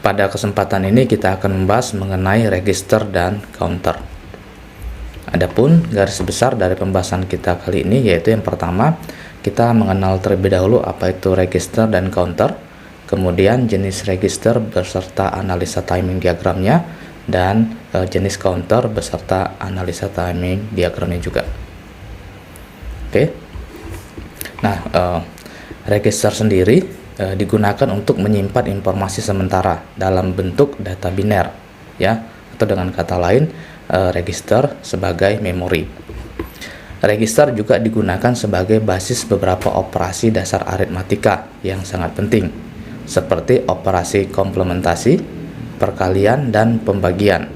pada kesempatan ini kita akan membahas mengenai register dan counter. Adapun garis besar dari pembahasan kita kali ini yaitu yang pertama, kita mengenal terlebih dahulu apa itu register dan counter, kemudian jenis register beserta analisa timing diagramnya, dan jenis counter beserta analisa timing diagramnya juga. Oke. Nah, register sendiri digunakan untuk menyimpan informasi sementara dalam bentuk data biner, ya, atau dengan kata lain register sebagai memori. Register juga digunakan sebagai basis beberapa operasi dasar aritmatika yang sangat penting, seperti operasi komplementasi, perkalian, dan pembagian.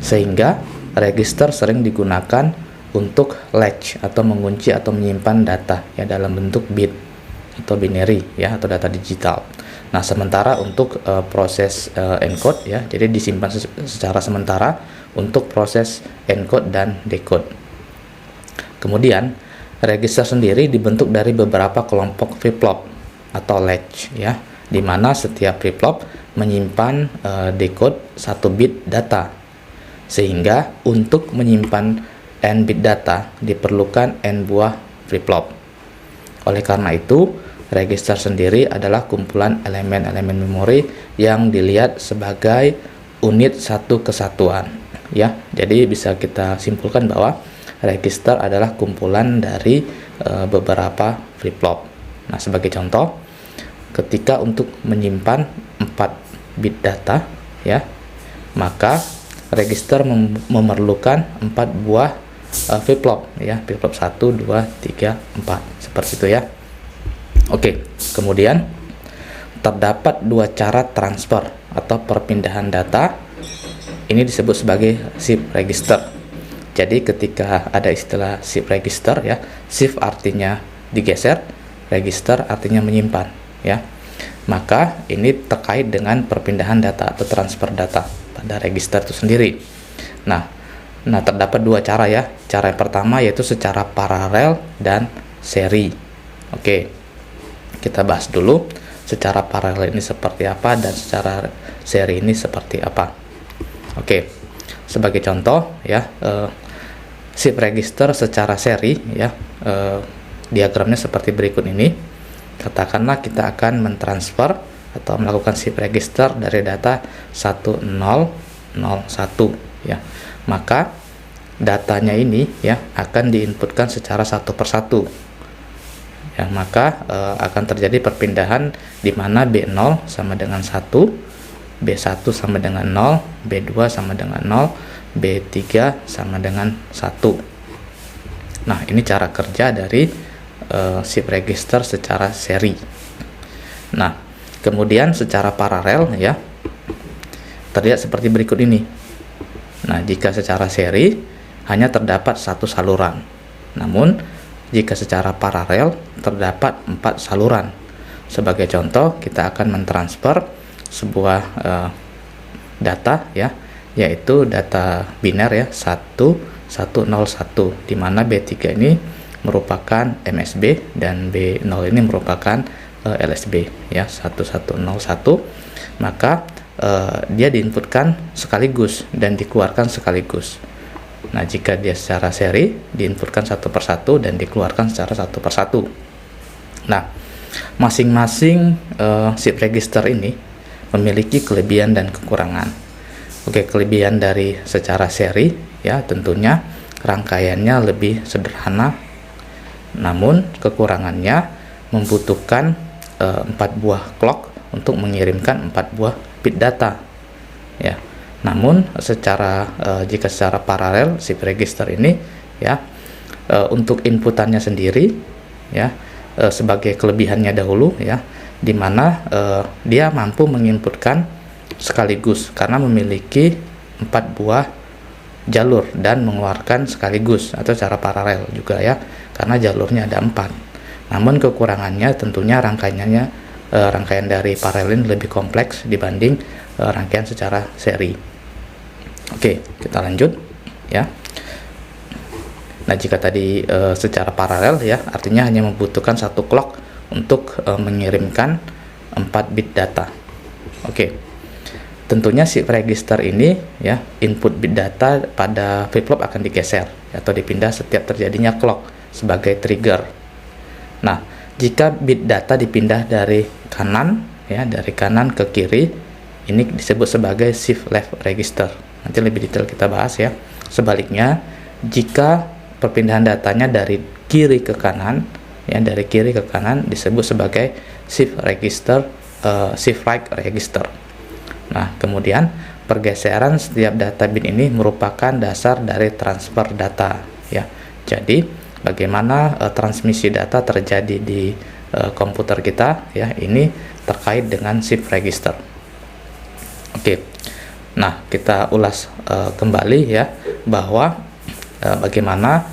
Sehingga register sering digunakan untuk latch atau mengunci atau menyimpan data ya dalam bentuk bit atau binary ya, atau data digital. Nah, sementara untuk proses encode ya, jadi disimpan secara sementara untuk proses encode dan decode. Kemudian register sendiri dibentuk dari beberapa kelompok flip-flop atau latch ya, di mana setiap flip-flop menyimpan decode 1 bit data. Sehingga untuk menyimpan n bit data diperlukan n buah flip-flop. Oleh karena itu, register sendiri adalah kumpulan elemen-elemen memori yang dilihat sebagai unit satu kesatuan ya. Jadi bisa kita simpulkan bahwa register adalah kumpulan dari beberapa flip-flop. Nah, sebagai contoh, ketika untuk menyimpan 4 bit data ya, maka register memerlukan 4 buah flip-flop ya, flip-flop 1, 2, 3, 4 seperti itu ya. Oke, kemudian terdapat 2 cara transfer atau perpindahan data. Ini disebut sebagai shift register. Jadi ketika ada istilah shift register ya, shift artinya digeser, register artinya menyimpan ya. Maka ini terkait dengan perpindahan data atau transfer data pada register itu sendiri. Nah, terdapat 2 cara ya. Cara yang pertama yaitu secara paralel dan seri. Oke. Kita bahas dulu secara paralel ini seperti apa dan secara seri ini seperti apa. Oke, sebagai contoh ya, shift register secara seri ya, diagramnya seperti berikut ini. Katakanlah kita akan mentransfer atau melakukan shift register dari data 1001 ya, maka datanya ini ya akan diinputkan secara satu persatu ya, maka akan terjadi perpindahan di mana B0 sama dengan 1, B1 sama dengan 0, B2 sama dengan 0, B3 sama dengan 1. Nah, ini cara kerja dari shift register secara seri. Nah, kemudian secara paralel ya, terlihat seperti berikut ini. Nah, jika secara seri hanya terdapat 1 saluran. Namun, jika secara paralel terdapat 4 saluran. Sebagai contoh, kita akan mentransfer sebuah data ya, yaitu data biner ya, 1101, di mana B3 ini merupakan MSB dan B0 ini merupakan LSB ya, 1101. Maka dia diinputkan sekaligus dan dikeluarkan sekaligus. Nah, jika dia secara seri diinputkan satu persatu dan dikeluarkan secara satu persatu. Nah, masing-masing shift register ini memiliki kelebihan dan kekurangan. Oke, kelebihan dari secara seri ya, tentunya rangkaiannya lebih sederhana. Namun kekurangannya membutuhkan 4 buah clock untuk mengirimkan 4 buah bit data ya. Namun jika secara paralel shift register ini ya, untuk inputannya sendiri ya, sebagai kelebihannya dahulu ya, di mana dia mampu menginputkan sekaligus karena memiliki 4 buah jalur dan mengeluarkan sekaligus atau secara paralel juga ya, karena jalurnya ada 4. Namun kekurangannya tentunya rangkaian dari paralel ini lebih kompleks dibanding rangkaian secara seri. Oke, kita lanjut ya. Nah, jika tadi secara paralel ya, artinya hanya membutuhkan 1 clock untuk mengirimkan 4 bit data. Oke. tentunya shift register ini ya, input bit data pada flip-flop akan digeser atau dipindah setiap terjadinya clock sebagai trigger. Nah, jika bit data dipindah dari kanan ya, dari kanan ke kiri, ini disebut sebagai shift left register. Nanti lebih detail kita bahas ya. Sebaliknya, jika perpindahan datanya dari kiri ke kanan ya, dari kiri ke kanan disebut sebagai shift register, shift right register. Nah, kemudian pergeseran setiap data bit ini merupakan dasar dari transfer data ya. Jadi bagaimana transmisi data terjadi di komputer kita ya, ini terkait dengan shift register. Oke. Nah, kita ulas kembali ya, bahwa bagaimana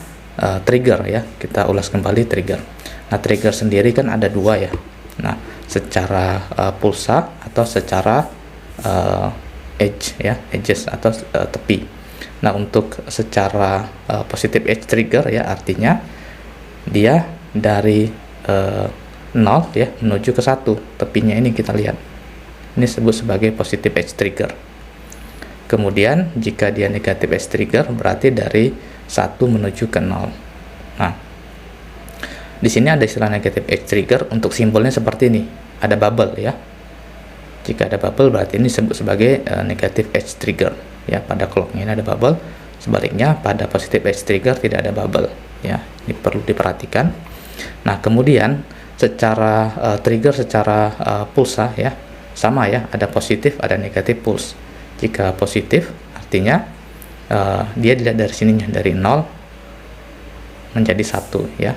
trigger ya. Kita ulas kembali trigger. Nah, trigger sendiri kan ada dua ya. Nah, secara pulsa atau secara edge ya, edges atau tepi. Nah, untuk secara positive edge trigger ya, artinya dia dari 0 ya menuju ke 1, tepinya ini kita lihat. Ini disebut sebagai positive edge trigger. Kemudian jika dia negative edge trigger berarti dari 1 menuju ke 0. Nah, di sini ada istilah negative edge trigger, untuk simbolnya seperti ini, ada bubble ya. Jika ada bubble berarti ini disebut sebagai negative edge trigger ya, pada clocknya ini ada bubble. Sebaliknya pada positive edge trigger tidak ada bubble ya, ini perlu diperhatikan. Nah, kemudian secara trigger secara pulsa ya, sama ya, ada positif ada negatif pulse. Jika positif artinya dia dilihat dari sininya, dari 0 menjadi 1 ya.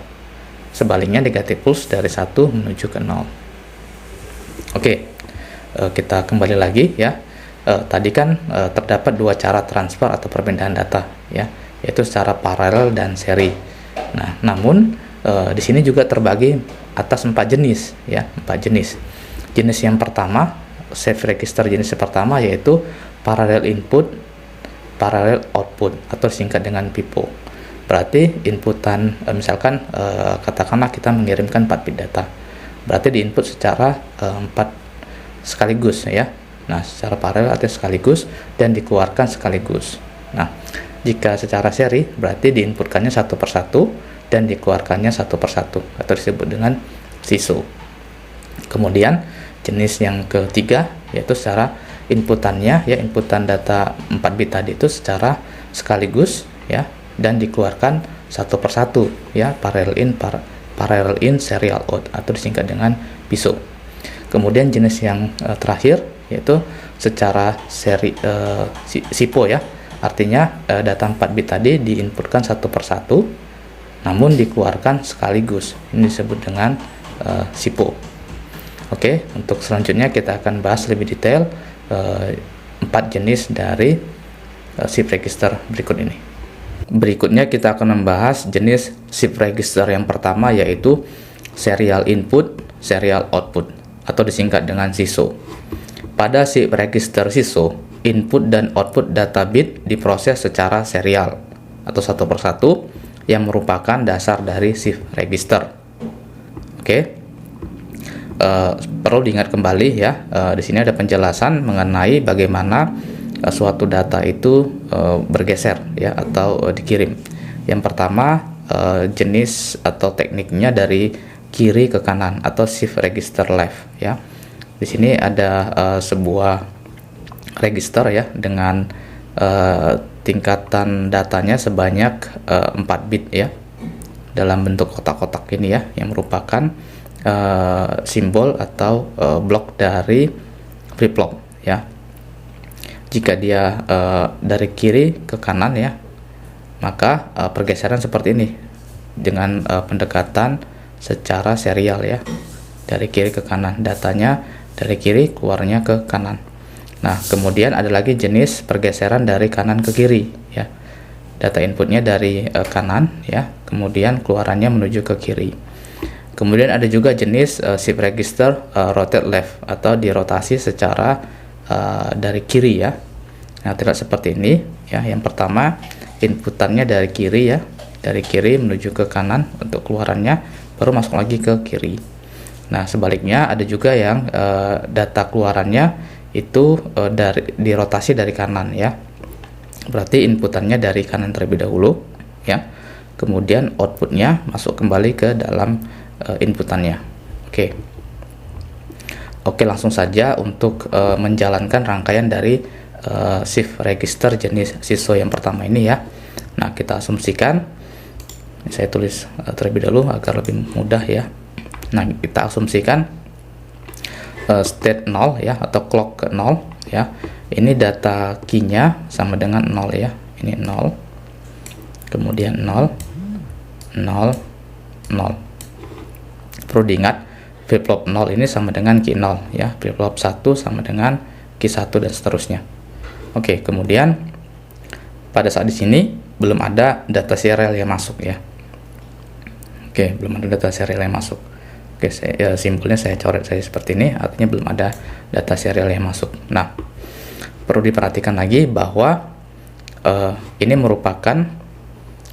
Sebaliknya negatif pulse dari 1 menuju ke 0. Oke, kita kembali lagi ya. Tadi kan terdapat dua cara transfer atau perpindahan data ya, yaitu secara paralel dan seri. Nah, namun di sini juga terbagi atas 4 jenis ya, 4 jenis. Jenis yang pertama, shift register jenis pertama, yaitu parallel input, parallel output atau singkat dengan PIPO. Berarti inputan misalkan katakanlah kita mengirimkan 4 bit data. Berarti diinput secara 4 sekaligus ya. Nah, secara paralel artinya sekaligus dan dikeluarkan sekaligus. Nah, jika secara seri berarti diinputkannya satu persatu dan dikeluarkannya satu persatu atau disebut dengan SISO. Kemudian jenis yang ketiga yaitu secara inputannya ya, inputan data 4 bit tadi itu secara sekaligus ya dan dikeluarkan satu persatu ya, parallel in serial out atau disingkat dengan PISO. Kemudian jenis yang terakhir yaitu secara seri SIPO ya, artinya data 4 bit tadi diinputkan satu persatu namun dikeluarkan sekaligus, ini disebut dengan SIPO. Oke, untuk selanjutnya kita akan bahas lebih detail 4 jenis dari shift register berikut ini. Berikutnya kita akan membahas jenis shift register yang pertama, yaitu serial input, serial output atau disingkat dengan SISO. Pada shift register SISO, input dan output data bit diproses secara serial atau satu persatu yang merupakan dasar dari shift register. Oke. Perlu diingat kembali ya, di sini ada penjelasan mengenai bagaimana suatu data itu bergeser ya atau dikirim. Yang pertama, jenis atau tekniknya dari kiri ke kanan atau shift register left ya. Di sini ada sebuah register ya dengan tingkatan datanya sebanyak 4 bit ya, dalam bentuk kotak-kotak ini ya, yang merupakan simbol atau blok dari flip-flop ya. Jika dia dari kiri ke kanan ya, maka pergeseran seperti ini dengan pendekatan secara serial ya, dari kiri ke kanan, datanya dari kiri keluarnya ke kanan. Nah, kemudian ada lagi jenis pergeseran dari kanan ke kiri ya, data inputnya dari kanan ya, kemudian keluarannya menuju ke kiri. Kemudian ada juga jenis shift register rotate left atau dirotasi secara dari kiri ya. Nah, terlihat seperti ini ya. Yang pertama inputannya dari kiri ya, dari kiri menuju ke kanan, untuk keluarannya baru masuk lagi ke kiri. Nah, sebaliknya ada juga yang data keluarannya itu dirotasi dari kanan ya. Berarti inputannya dari kanan terlebih dahulu ya. Kemudian outputnya masuk kembali ke dalam inputannya. Oke, langsung saja untuk menjalankan rangkaian dari shift register jenis SISO yang pertama ini ya. Nah, kita asumsikan, saya tulis terlebih dahulu agar lebih mudah ya. Nah, kita asumsikan state 0 ya, atau clock ke 0 ya. Ini data key-nya sama dengan 0 ya. Ini 0. Kemudian 0 0 0. Perlu diingat, flip-flop 0 ini sama dengan key 0 ya. Flip-flop 1 sama dengan key 1 dan seterusnya. Oke, kemudian pada saat di sini belum ada data serial yang masuk ya. Oke, belum ada data serial yang masuk. Oke, simpelnya saya coret saya seperti ini, artinya belum ada data serial yang masuk. Nah, perlu diperhatikan lagi bahwa ini merupakan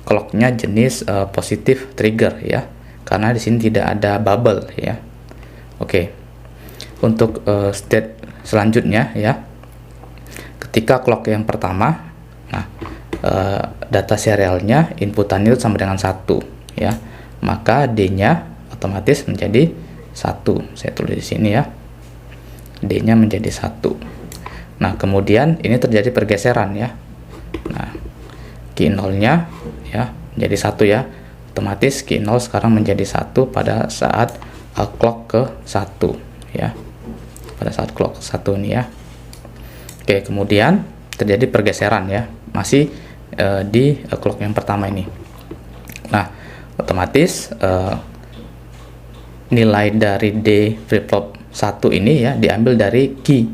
clocknya jenis positive trigger ya, karena di sini tidak ada bubble ya. Oke, untuk state selanjutnya ya, ketika clock yang pertama, nah data serialnya inputannya itu sama dengan 1 ya, maka D-nya otomatis menjadi 1. Saya tulis di sini ya, D-nya menjadi 1. Nah, kemudian ini terjadi pergeseran ya. Nah, key 0-nya ya menjadi 1 ya. Otomatis key 0 sekarang menjadi 1 pada saat clock ke 1 ya. Pada saat clock 1 ini ya. Oke, kemudian terjadi pergeseran ya, masih di clock yang pertama ini. Nah, otomatis nilai dari D flip-flop 1 ini ya diambil dari key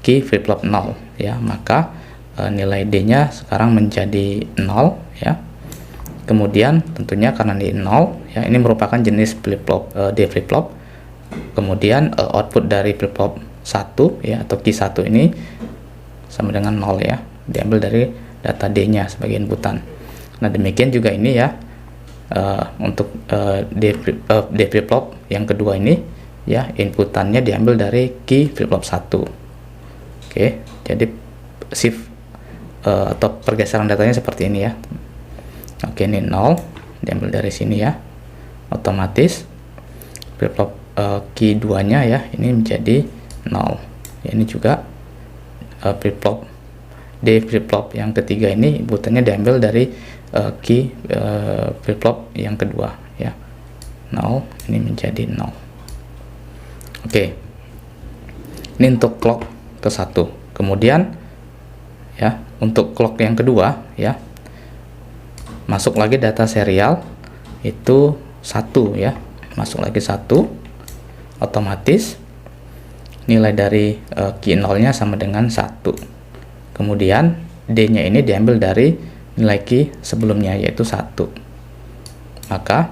flip-flop 0 ya, maka nilai D-nya sekarang menjadi 0 ya. Kemudian tentunya karena ini 0 ya, ini merupakan jenis flip-flop D flip-flop. Kemudian output dari flip-flop 1 ya, atau key 1 ini sama dengan 0 ya, diambil dari data D-nya sebagai inputan. Nah, demikian juga ini ya, untuk D flip-flop yang kedua ini ya, inputannya diambil dari key flip-flop 1. Oke, jadi shift atau pergeseran datanya seperti ini ya. Oke, ini 0 diambil dari sini ya, otomatis flip-flop key 2 nya ya ini menjadi 0 ya, ini juga flip-flop D flip-flop yang ketiga ini inputannya diambil dari key flip-flop yang kedua ya, 0 ini menjadi 0. Oke, ini untuk clock ke 1. Kemudian ya, untuk clock yang kedua ya, masuk lagi data serial itu 1 ya, masuk lagi 1, otomatis nilai dari key 0 nya sama dengan 1. Kemudian D nya ini diambil dari nilai key sebelumnya yaitu 1, maka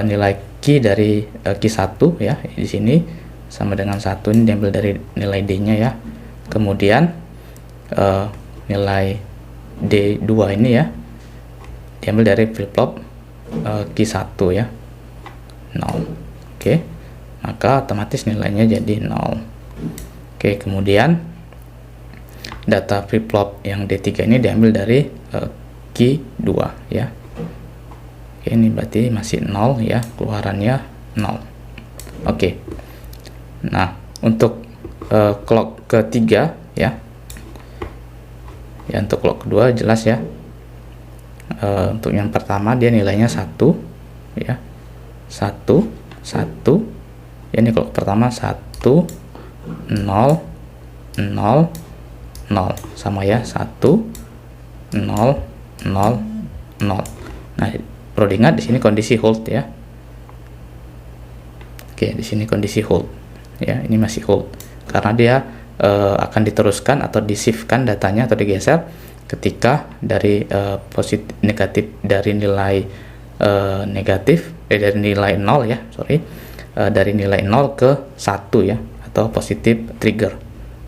nilai key dari key 1 ya di sini sama dengan 1, ini diambil dari nilai D nya ya. Kemudian nilai D2 ini ya diambil dari flip-flop key 1 ya, 0. Oke, maka otomatis nilainya jadi 0. Oke, kemudian data flip-flop yang D3 ini diambil dari key 2 ya. Oke, ini berarti masih 0 ya, keluarannya 0. Oke, nah untuk clock ketiga ya, untuk clock kedua jelas ya. Untuk yang pertama dia nilainya 1 ya, 1 ya, ini clock pertama 1 0 0 0 sama ya, 1 0 0 0. Nah, perlu diingat di sini kondisi hold ya. Oke, di sini kondisi hold ya, ini masih hold karena dia akan diteruskan atau di-shift-kan datanya atau digeser ketika dari positif negatif dari nilai negatif dari nilai 0 ya, dari nilai 0 ke 1 ya, atau positif trigger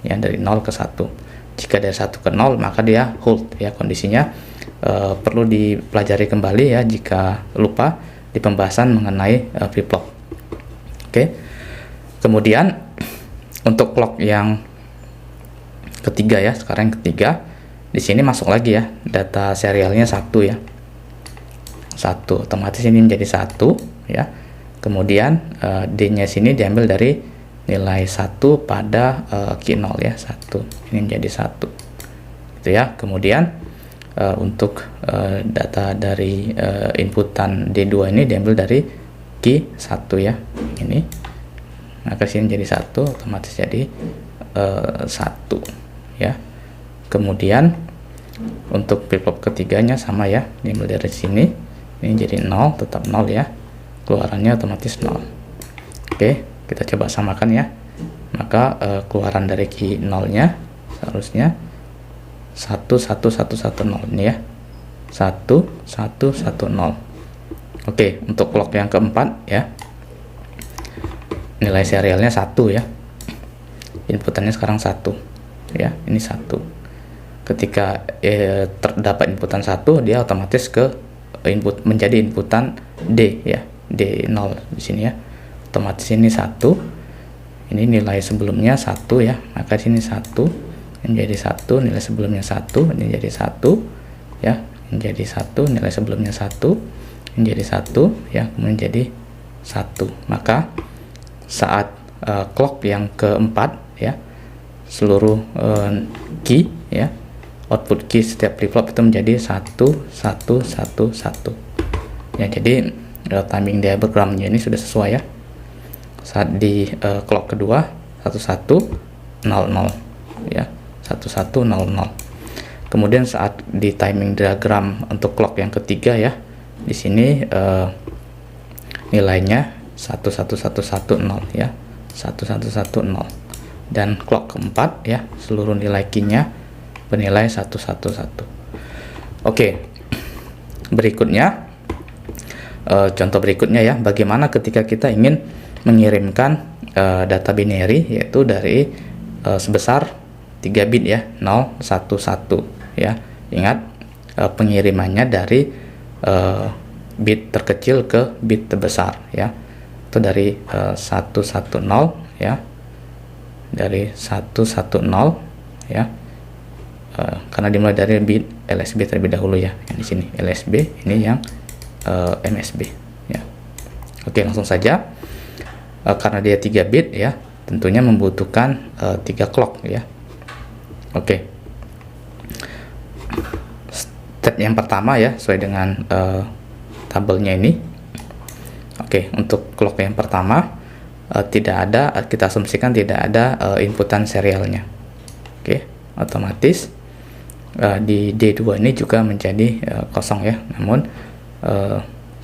ya, dari 0 ke 1. Jika dari 1 ke 0 maka dia hold ya, kondisinya perlu dipelajari kembali ya jika lupa di pembahasan mengenai flip-flop. Oke. Kemudian Untuk clock yang ketiga ya, sekarang yang ketiga, di sini masuk lagi ya data serialnya 1 ya, 1, otomatis ini menjadi 1 ya. Kemudian D-nya sini diambil dari nilai 1 pada key 0 ya, 1, ini menjadi 1 gitu ya. Kemudian untuk data dari inputan D2 ini diambil dari key 1 ya, ini, maka sini jadi 1, otomatis jadi 1 ya. Kemudian untuk flip-flop ketiganya sama ya, diambil dari sini, ini jadi 0, tetap 0 ya, keluarannya otomatis 0. Oke, kita coba samakan ya. Maka keluaran dari key 0 nya seharusnya 11110 ini ya, 1110. Oke, untuk clock yang keempat ya, nilai serialnya 1 ya, inputannya sekarang 1 ya, ini 1. Ketika terdapat inputan 1, dia otomatis ke input menjadi inputan D ya, D0 di sini ya, otomatis ini 1, ini nilai sebelumnya 1 ya, maka sini 1 menjadi 1, nilai sebelumnya 1, ini jadi 1 ya, menjadi 1, nilai sebelumnya 1, menjadi 1 ya, kemudian jadi 1. Maka saat clock yang keempat ya, seluruh key ya, output key setiap flip-flop itu menjadi 1 1 1 1 ya. Jadi timing diagramnya ini sudah sesuai ya. Saat di clock kedua 1100 ya, 1100. Kemudian saat di timing diagram untuk clock yang ketiga ya, di sini nilainya 11110 ya, 1110. Dan clock keempat ya, seluruh nilai key-nya bernilai 111. Oke, berikutnya contoh berikutnya ya, bagaimana ketika kita ingin mengirimkan data binary, yaitu dari sebesar 3 bit ya, 0 1 1 ya. Ingat, pengirimannya dari bit terkecil ke bit terbesar ya, itu dari 110 ya, dari 110 ya, karena dimulai dari bit LSB terlebih dahulu ya, yang di sini LSB, ini yang MSB ya. Oke, langsung saja. Karena dia 3 bit ya, tentunya membutuhkan 3 clock ya. Oke, step yang pertama ya, sesuai dengan tabelnya ini. Oke, untuk clock yang pertama tidak ada, kita asumsikan tidak ada inputan serialnya. Oke, otomatis di D2 ini juga menjadi kosong ya, namun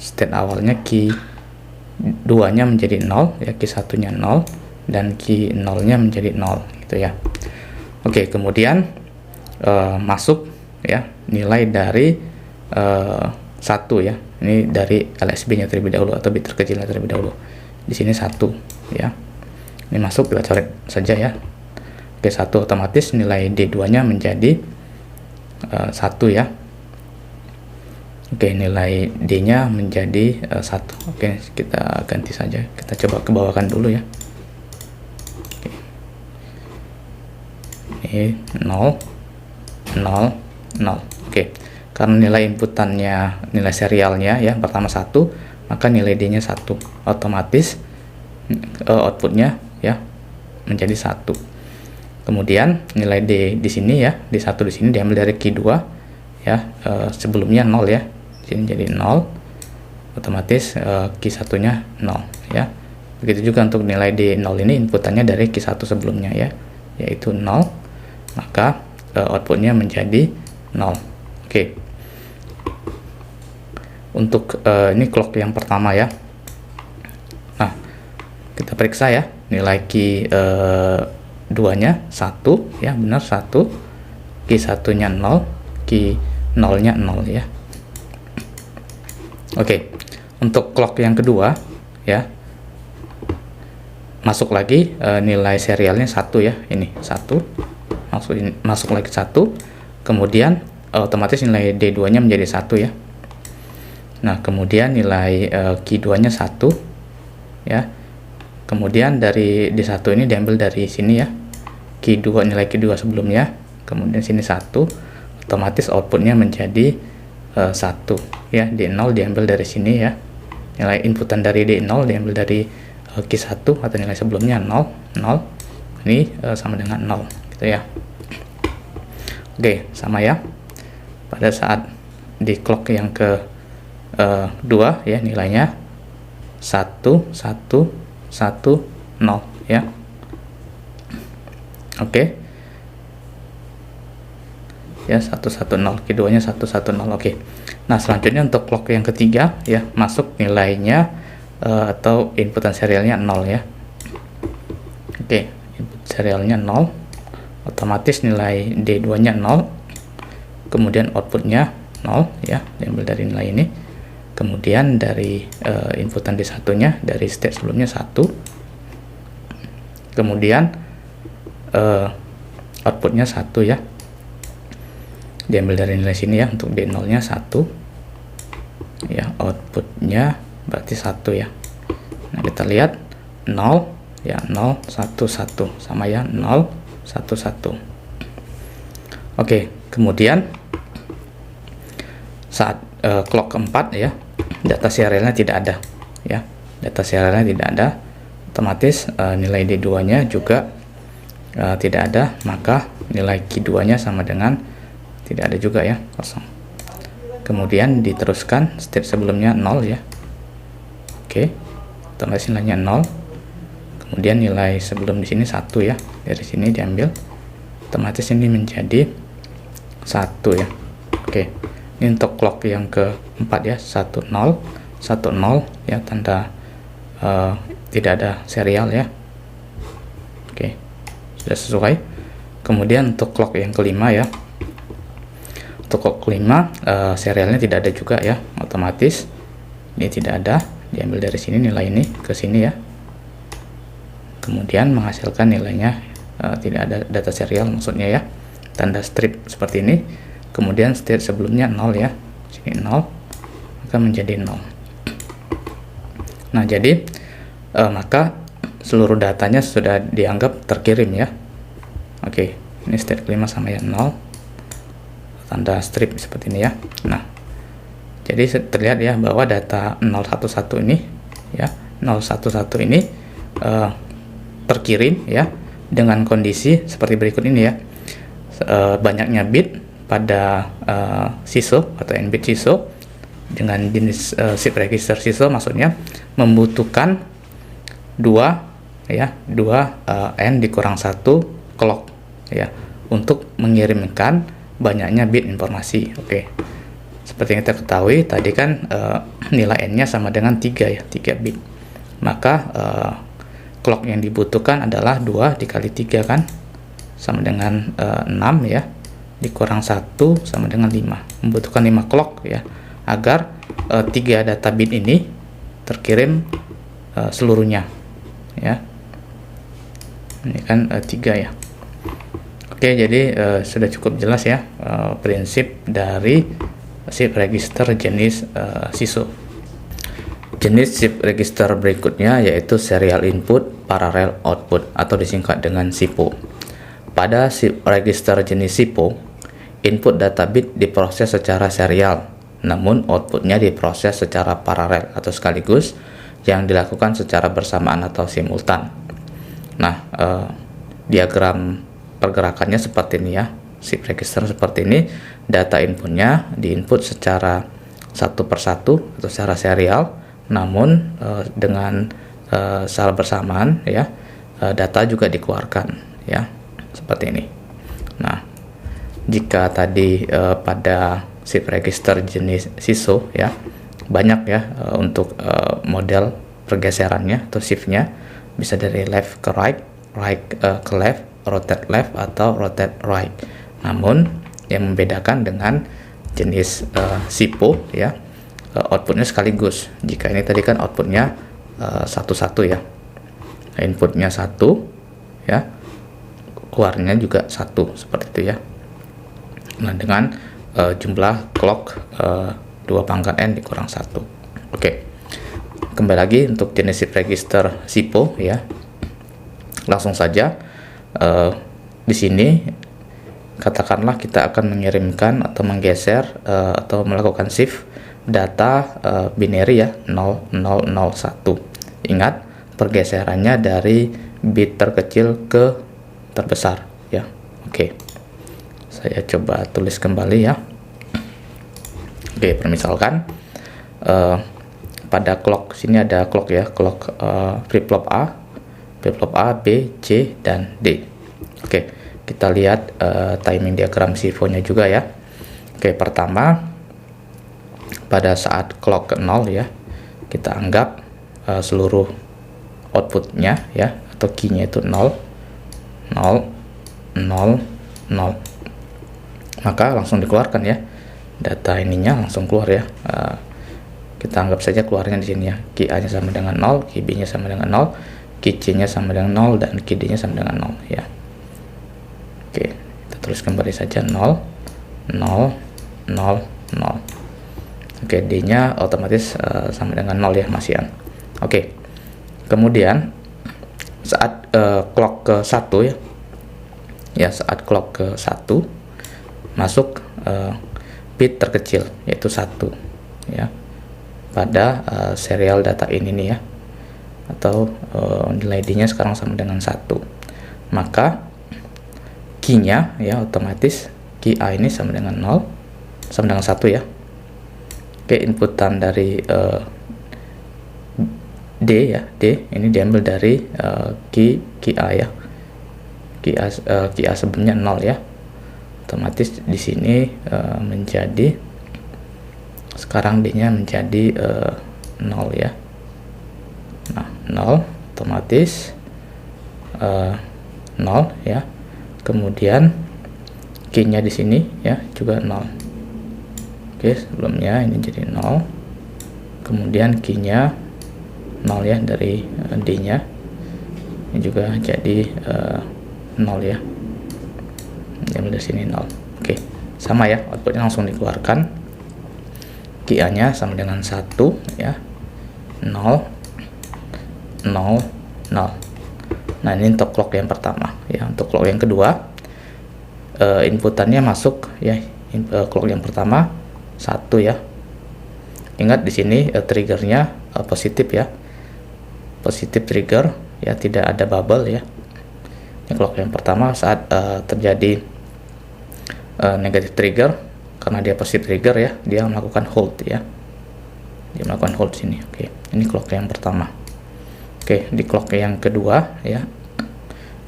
state awalnya key 2 nya menjadi 0 ya, key 1 nya 0 dan key 0 nya menjadi 0 gitu ya. Oke, kemudian masuk ya nilai dari 1 ya, ini dari LSB nya terlebih dahulu atau bit terkecilnya terlebih dahulu, di sini 1 ya, ini masuk, kita coret saja ya. Oke, 1, otomatis nilai D2 nya menjadi 1 ya. Oke, nilai D nya menjadi 1. Oke, kita ganti saja, kita coba kebawakan dulu ya. Oke, 0 0 0. Oke, karena nilai inputannya, nilai serialnya ya, pertama 1, maka nilai D nya 1, otomatis outputnya ya menjadi 1. Kemudian nilai D di sini ya, D1 di sini diambil dari key 2 ya, sebelumnya 0 ya, di sini jadi 0, otomatis key 1 nya 0 ya. Begitu juga untuk nilai D0 ini, inputannya dari key 1 sebelumnya ya, yaitu 0, maka outputnya menjadi 0. Oke, untuk ini clock yang pertama ya. Nah, kita periksa ya, nilai key 2 nya 1 ya, benar 1, key 1 nya 0, key 0 nya 0 ya. Oke, untuk clock yang kedua ya, masuk lagi nilai serialnya 1 ya, ini 1, masuk lagi 1, kemudian otomatis nilai D2 nya menjadi 1 ya. Nah, kemudian nilai key 2 nya 1 ya, kemudian dari D1 ini diambil dari sini ya, Q2, nilai Q2 sebelumnya, kemudian sini 1, otomatis outputnya menjadi 1 ya. D0 diambil dari sini ya, nilai inputan dari D0 diambil dari Q1 atau nilai sebelumnya 0, ini sama dengan 0 gitu ya. Oke, sama ya. Pada saat di clock yang ke 2 ya, nilainya 1 1 1 0 ya. Oke. Ya, 110, Q2 nya 110. Oke. Nah, selanjutnya untuk clock yang ketiga ya, masuk nilainya atau inputan serialnya 0 ya. Oke, input serialnya 0, otomatis nilai D2 nya 0, kemudian outputnya 0 ya, diambil dari nilai ini, kemudian dari inputan D1 nya dari state sebelumnya 1, kemudian outputnya 1 ya, diambil dari nilai sini ya, untuk D0 nya 1 ya, outputnya berarti 1 ya. Nah, kita lihat 0 ya, 0 1 1 sama ya, 0 1 1. Oke, kemudian saat clock keempat ya, data serialnya tidak ada ya, data serialnya tidak ada, otomatis nilai D2 nya juga tidak ada, maka nilai Q2 nya sama dengan tidak ada juga ya, kosong. Kemudian diteruskan state sebelumnya 0 ya. Oke, otomatis nilainya 0, kemudian nilai sebelum di sini 1 ya, dari sini diambil, otomatis ini menjadi 1 ya. Oke, ini untuk clock yang keempat ya, 1 0 1 0 ya, tanda tidak ada serial ya. Oke, sudah sesuai. Kemudian untuk clock yang kelima ya, untuk clock kelima serialnya tidak ada juga ya, otomatis ini tidak ada, diambil dari sini nilai ini ke sini ya, kemudian menghasilkan nilainya tidak ada data serial maksudnya ya, tanda strip seperti ini. Kemudian state sebelumnya 0 ya, sini 0, maka menjadi 0. Nah, jadi maka seluruh datanya sudah dianggap terkirim ya. Oke, ini state kelima sama ya, 0, tanda strip seperti ini ya. Nah, jadi terlihat ya bahwa data 011 ini ya, 011 ini terkirim ya dengan kondisi seperti berikut ini ya. Banyaknya bit pada SISO atau n-bit SISO dengan jenis shift register SISO, maksudnya membutuhkan 2 n dikurang 1 clock ya untuk mengirimkan banyaknya bit informasi. Oke, seperti yang kita ketahui tadi kan nilai n-nya sama dengan 3 ya, 3 bit, maka clock yang dibutuhkan adalah 2 dikali 3 kan, sama dengan 6 ya, dikurang 1 sama dengan 5, membutuhkan 5 clock ya, agar 3 data bit ini terkirim seluruhnya ya. Ini kan 3 ya. Oke, jadi sudah cukup jelas ya prinsip dari shift register jenis SISO. Jenis shift register berikutnya yaitu serial input parallel output atau disingkat dengan SIPO. Pada shift register jenis SIPO, input data bit diproses secara serial, namun outputnya diproses secara paralel atau sekaligus, yang dilakukan secara bersamaan atau simultan. Nah, diagram pergerakannya seperti ini ya, shift register seperti ini, data inputnya diinput secara satu persatu atau secara serial, namun dengan secara bersamaan ya, data juga dikeluarkan ya, seperti ini. Nah, jika tadi pada shift register jenis SISO ya banyak ya untuk model pergeserannya atau shiftnya, bisa dari left ke right, right ke left, rotate left atau rotate right. Namun yang membedakan dengan jenis SIPO ya, outputnya sekaligus. Jika ini tadi kan outputnya satu-satu ya, inputnya 1 ya, keluarnya juga 1 seperti itu ya. Nah, dengan jumlah clock 2 pangkat n dikurang 1. Oke. kembali lagi untuk jenis shift register SIPO ya. Langsung saja di sini katakanlah kita akan mengirimkan atau menggeser atau melakukan shift data binary ya 0001. Ingat, pergeserannya dari bit terkecil ke terbesar ya. Oke. Saya coba tulis kembali ya. Oke, permisalkan pada clock sini ada clock ya, clock flip flop A, B, C, dan D. Oke, kita lihat timing diagram SIFO-nya juga ya. Oke, pertama pada saat clock ke 0 ya, kita anggap seluruh outputnya ya atau key-nya itu 0, 0, 0, 0. Maka langsung dikeluarkan ya. Data ininya langsung keluar ya. Kita anggap saja keluarnya di sini ya. Key A-nya sama dengan 0, key B-nya sama dengan 0, key C-nya sama dengan 0, dan key D-nya sama dengan 0 ya. Oke, kita tulis kembali saja 0, 0, 0, 0. Oke, D-nya otomatis sama dengan 0 ya, masihan. Oke. Kemudian saat clock ke 1 ya. Ya, saat clock ke 1 masuk bit terkecil yaitu 1 ya. Pada serial data ini nih ya, atau nilai D-nya sekarang sama dengan 1, maka key-nya ya otomatis key A ini sama dengan 0, sama dengan 1 ya. Oke, inputan dari D ya, D ini diambil dari key A ya, key A sebelumnya 0 ya, otomatis di sini menjadi sekarang D-nya menjadi 0 ya. Nah, 0 otomatis 0 ya. Kemudian key-nya di sini ya juga 0. Oke, sebelumnya ini jadi 0. Kemudian key-nya 0 ya dari D-nya. Ini juga jadi 0 ya. Diambil dari sini 0. Oke, sama ya, outputnya langsung dikeluarkan. Key A-nya sama dengan 1 ya, 0, 0, 0. Nah, ini untuk clock yang pertama ya. Untuk clock yang kedua, inputannya masuk ya, clock yang pertama 1 ya. Ingat di sini triggernya positif ya, positif trigger ya, tidak ada bubble ya. Ini clock yang pertama. Saat terjadi negatif trigger, karena dia positif trigger ya, dia melakukan hold ya, dia melakukan hold sini. Oke, ini clock yang pertama. Oke, di clock yang kedua ya,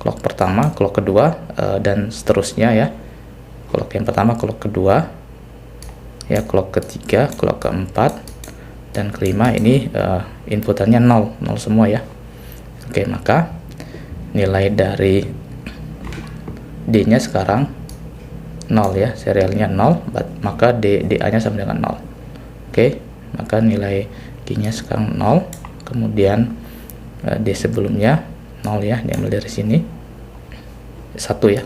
clock pertama, clock kedua, dan seterusnya ya. Clock yang pertama, clock kedua ya, clock ketiga, clock keempat, dan kelima. Ini inputannya 0 semua ya. Oke, maka nilai dari D-nya sekarang 0 ya, serialnya 0, maka DA-nya sama dengan 0. Oke, maka nilai key-nya sekarang 0, kemudian D sebelumnya 0 ya, diambil dari sini 1 ya,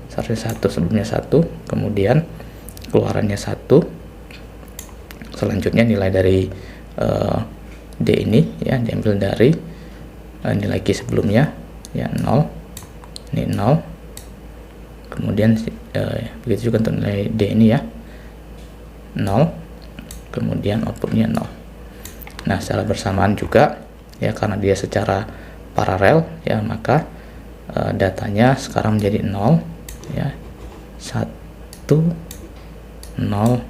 sebelumnya 1, kemudian keluarannya 1. Selanjutnya nilai dari D ini ya, diambil dari nilai key sebelumnya ya, 0, ini 0. Kemudian begitu juga untuk nilai D ini ya, 0, kemudian outputnya 0. Nah, secara bersamaan juga ya, karena dia secara paralel ya, maka datanya sekarang menjadi 0 ya, 1, 0, 0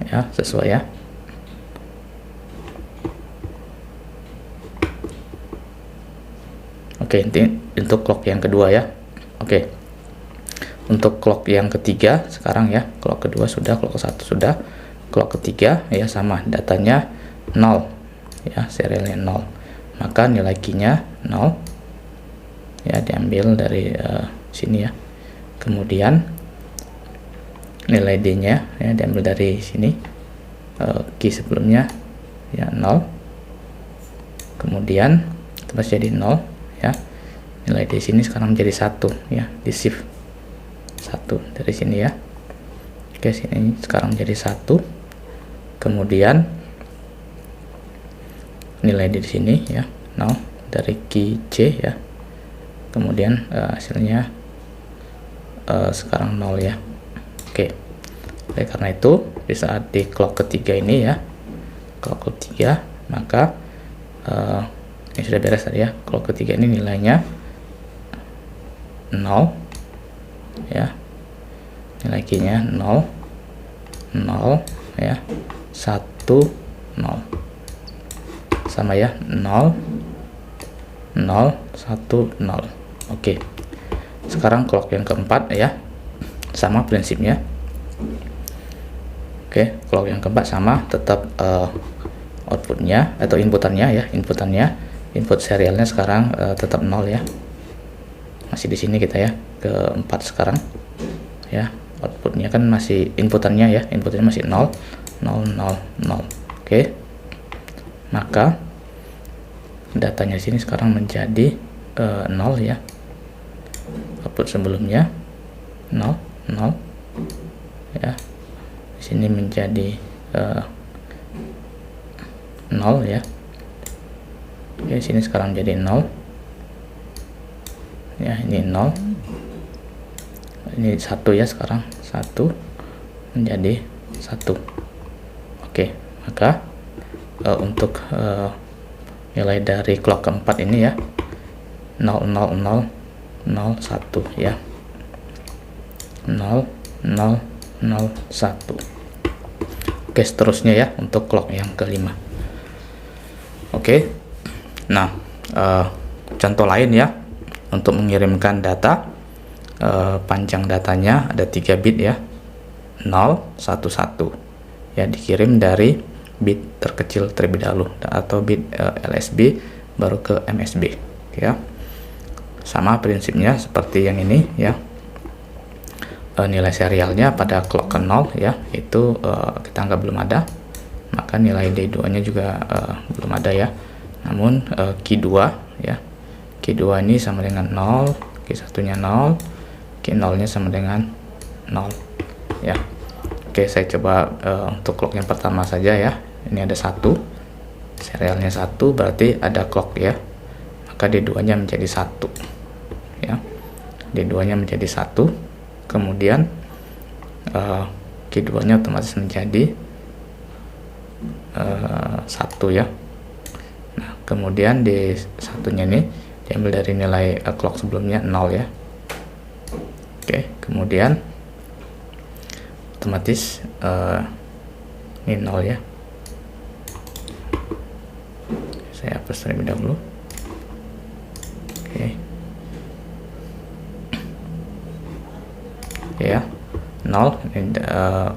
ya, sesuai ya. Oke, untuk clock yang kedua ya. Oke, untuk clock yang ketiga sekarang ya, clock kedua sudah, clock ke-1 sudah, clock ketiga ya sama, datanya 0 ya, serialnya 0, maka nilai key-nya 0 ya, diambil dari sini ya. Kemudian nilai D-nya ya, diambil dari sini, key sebelumnya ya 0, kemudian terus jadi 0 ya. Nilai di sini sekarang menjadi 1 ya, di shift 1 dari sini ya. Oke, sini sekarang jadi 1, kemudian nilai di sini ya 0 dari key C ya, kemudian hasilnya sekarang 0 ya. Oke. Oleh karena itu di saat di clock ketiga ini ya, clock ketiga, maka ini sudah beres tadi ya, clock ketiga ini nilainya 0 ya, nilai key-nya 0 0 ya, 1 0 sama ya, 0 0 1 0. Oke. Sekarang clock yang keempat ya, sama prinsipnya. Oke, clock yang keempat sama, tetap outputnya atau inputannya ya, input serialnya sekarang tetap 0 ya, masih di sini kita ya, keempat sekarang ya, outputnya kan masih inputannya masih 0 0 0 0. Oke, maka datanya sini sekarang menjadi 0 ya, output sebelumnya 0 0 ya, di sini menjadi 0 ya. Oke, sini sekarang jadi 0 ya, ini 0, ini 1 ya, sekarang 1 menjadi 1. Oke, maka untuk nilai dari clock keempat ini ya 0 0 0 0 1 ya, 0 0 0 1. Oke, seterusnya ya untuk clock yang kelima. Oke, nah contoh lain ya, untuk mengirimkan data, panjang datanya ada 3 bit ya, 0 1 1 ya, dikirim dari bit terkecil terlebih dahulu atau bit LSB baru ke MSB ya. Sama prinsipnya seperti yang ini ya, nilai serialnya pada clock ke 0 ya, itu kita anggap belum ada, maka nilai D2 nya juga belum ada ya. Namun key 2 ya, key 2 ini sama dengan 0, key 1 nya 0, key 0 nya sama dengan 0 ya. Oke, saya coba untuk clock yang pertama saja ya. Ini ada 1, serialnya 1, berarti ada clock ya, maka D2 nya menjadi 1 ya, D2 nya menjadi 1, kemudian key 2 nya otomatis menjadi 1 ya. Nah, kemudian di satunya ini diambil dari nilai clock sebelumnya 0 ya. Oke, kemudian otomatis ini 0 ya. Saya hapus terlebih dahulu. Oke. Ya, 0 ini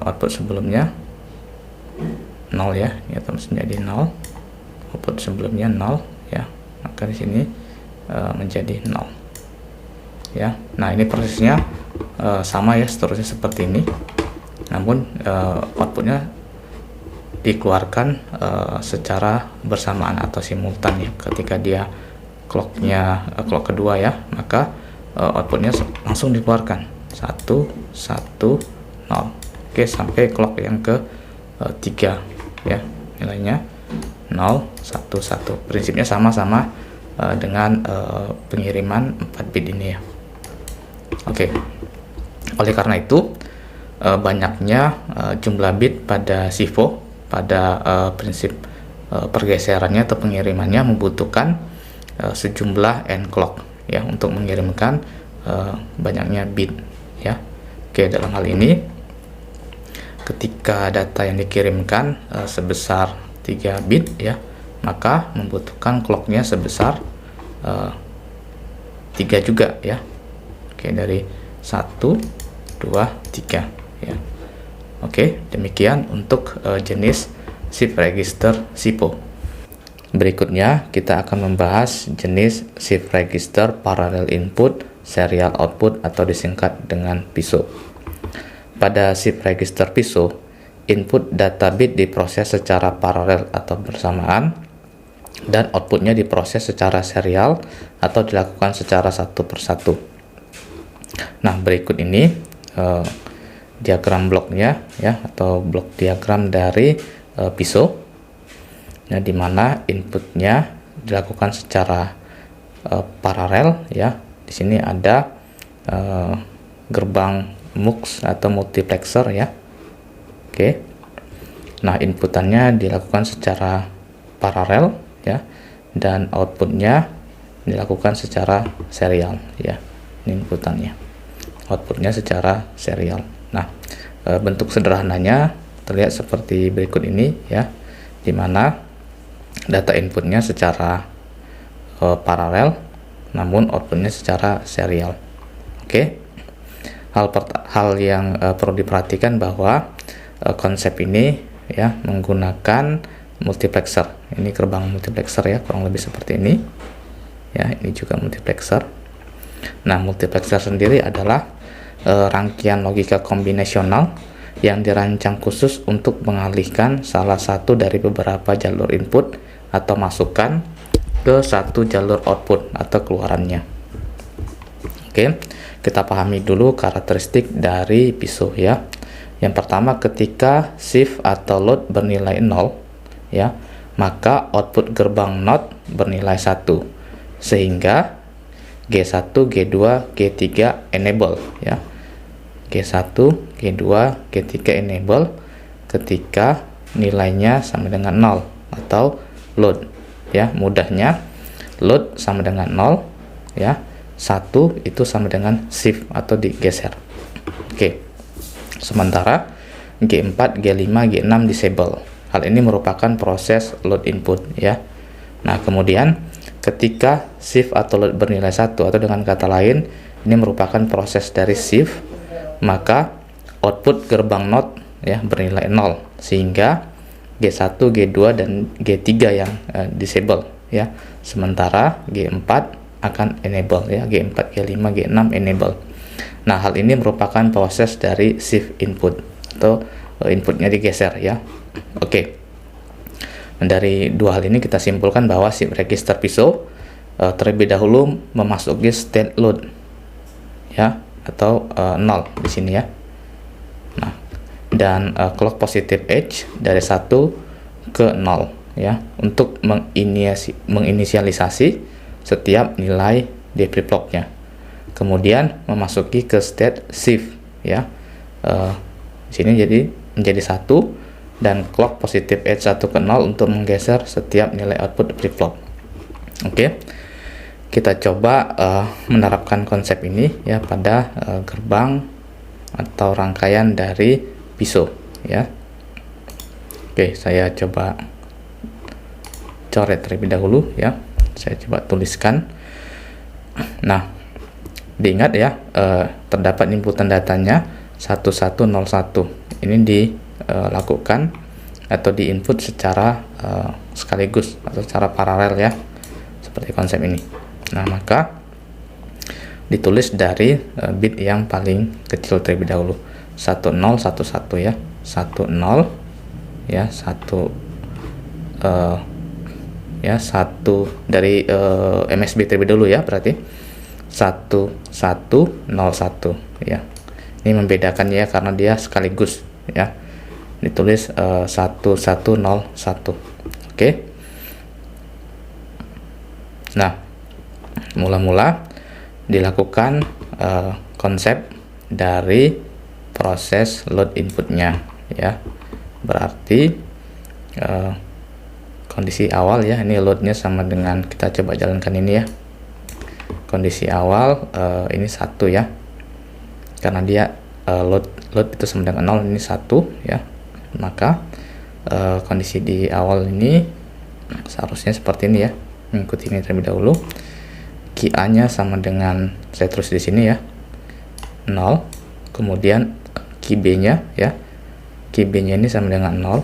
output sebelumnya 0 ya, ini otomatis menjadi 0, output sebelumnya 0 ya, maka di sini menjadi 0 ya. Nah, ini prosesnya sama ya, seterusnya seperti ini, namun outputnya dikeluarkan secara bersamaan atau simultan ya. Ketika dia clock kedua ya, maka outputnya langsung dikeluarkan 1 1 0. Oke, sampai clock yang ke 3 ya, nilainya 0 1 1. Prinsipnya sama-sama dengan pengiriman 4 bit ini ya. Oke, oleh karena itu banyaknya jumlah bit pada SIFO, pada prinsip pergeserannya atau pengirimannya membutuhkan sejumlah N clock ya, untuk mengirimkan banyaknya bit ya. Oke, dalam hal ini ketika data yang dikirimkan sebesar 3 bit ya, maka membutuhkan clocknya sebesar 3 juga ya. Oke, dari 1 2 3 ya. Oke, demikian untuk jenis shift register SIPO. Berikutnya kita akan membahas jenis shift register parallel input serial output atau disingkat dengan PISO. Pada shift register PISO, input data bit diproses secara paralel atau bersamaan dan outputnya diproses secara serial atau dilakukan secara satu persatu. Nah, berikut ini diagram bloknya ya, atau blok diagram dari PISO, ya, dimana inputnya dilakukan secara paralel, ya. Di sini ada gerbang MUX atau multiplexer, ya. Oke. Nah, inputannya dilakukan secara paralel, ya, dan outputnya dilakukan secara serial, ya. Ini inputannya, outputnya secara serial. Nah, bentuk sederhananya terlihat seperti berikut ini, ya, dimana data inputnya secara paralel, namun outputnya secara serial. Oke. Hal yang perlu diperhatikan bahwa konsep ini, ya, menggunakan multiplexer. Ini gerbang multiplexer, ya, kurang lebih seperti ini, ya. Ini juga multiplexer. Nah, multiplexer sendiri adalah rangkaian logika kombinasional yang dirancang khusus untuk mengalihkan salah satu dari beberapa jalur input atau masukan ke satu jalur output atau keluarannya. Oke, kita pahami dulu karakteristik dari PISO, ya. Yang pertama, ketika shift atau load bernilai 0, ya, maka output gerbang NOT bernilai 1, sehingga G1, G2, G3 enable, ya. G1, G2, G3 enable ketika nilainya sama dengan 0 atau load, ya. Mudahnya load sama dengan 0, ya. 1 itu sama dengan shift atau digeser. Oke. Sementara G4, G5, G6 disable. Hal ini merupakan proses load input, ya. Nah, kemudian ketika shift atau load bernilai 1 atau dengan kata lain ini merupakan proses dari shift, maka output gerbang NOT, ya, bernilai 0, sehingga G1, G2 dan G3 yang disable, ya. Sementara G4 akan enable, ya. G4, G5, G6 enable. Nah, hal ini merupakan proses dari shift input atau inputnya digeser, ya. Oke. Dan dari dua hal ini kita simpulkan bahwa shift register PISO terlebih dahulu memasuki state load, ya, atau 0 di sini, ya. Nah, dan clock positive edge dari 1 ke 0, ya, untuk menginisialisasi setiap nilai di flip-flopnya. Kemudian memasuki ke state shift, ya. Di sini menjadi 1 dan clock positive edge 1 ke 0 untuk menggeser setiap nilai output flip-flop. Oke. Kita coba menerapkan konsep ini, ya, pada gerbang atau rangkaian dari PISO, ya. Oke, saya coba coret terlebih dahulu, ya. Saya coba tuliskan. Nah, diingat, ya, terdapat inputan datanya 1101. Ini dilakukan atau diinput secara sekaligus atau secara paralel, ya, seperti konsep ini. Nah, maka ditulis dari bit yang paling kecil terlebih dahulu, 1011, ya. 10, ya, 1 ya, 1 dari MSB terlebih dahulu, ya, berarti 1101, ya. Ini membedakannya, ya, karena dia sekaligus, ya. Ditulis 1101. Oke. Nah, mula-mula dilakukan konsep dari proses load inputnya, ya. Berarti kondisi awal, ya, ini loadnya sama dengan, kita coba jalankan ini, ya. Kondisi awal ini 1, ya, karena dia load itu sama dengan 0, ini 1, ya. Maka kondisi di awal ini seharusnya seperti ini, ya. Mengikuti ini terlebih dahulu. QA nya sama dengan, saya terus di sini, ya, 0. Kemudian QB nya, ya, QB nya ini sama dengan 0.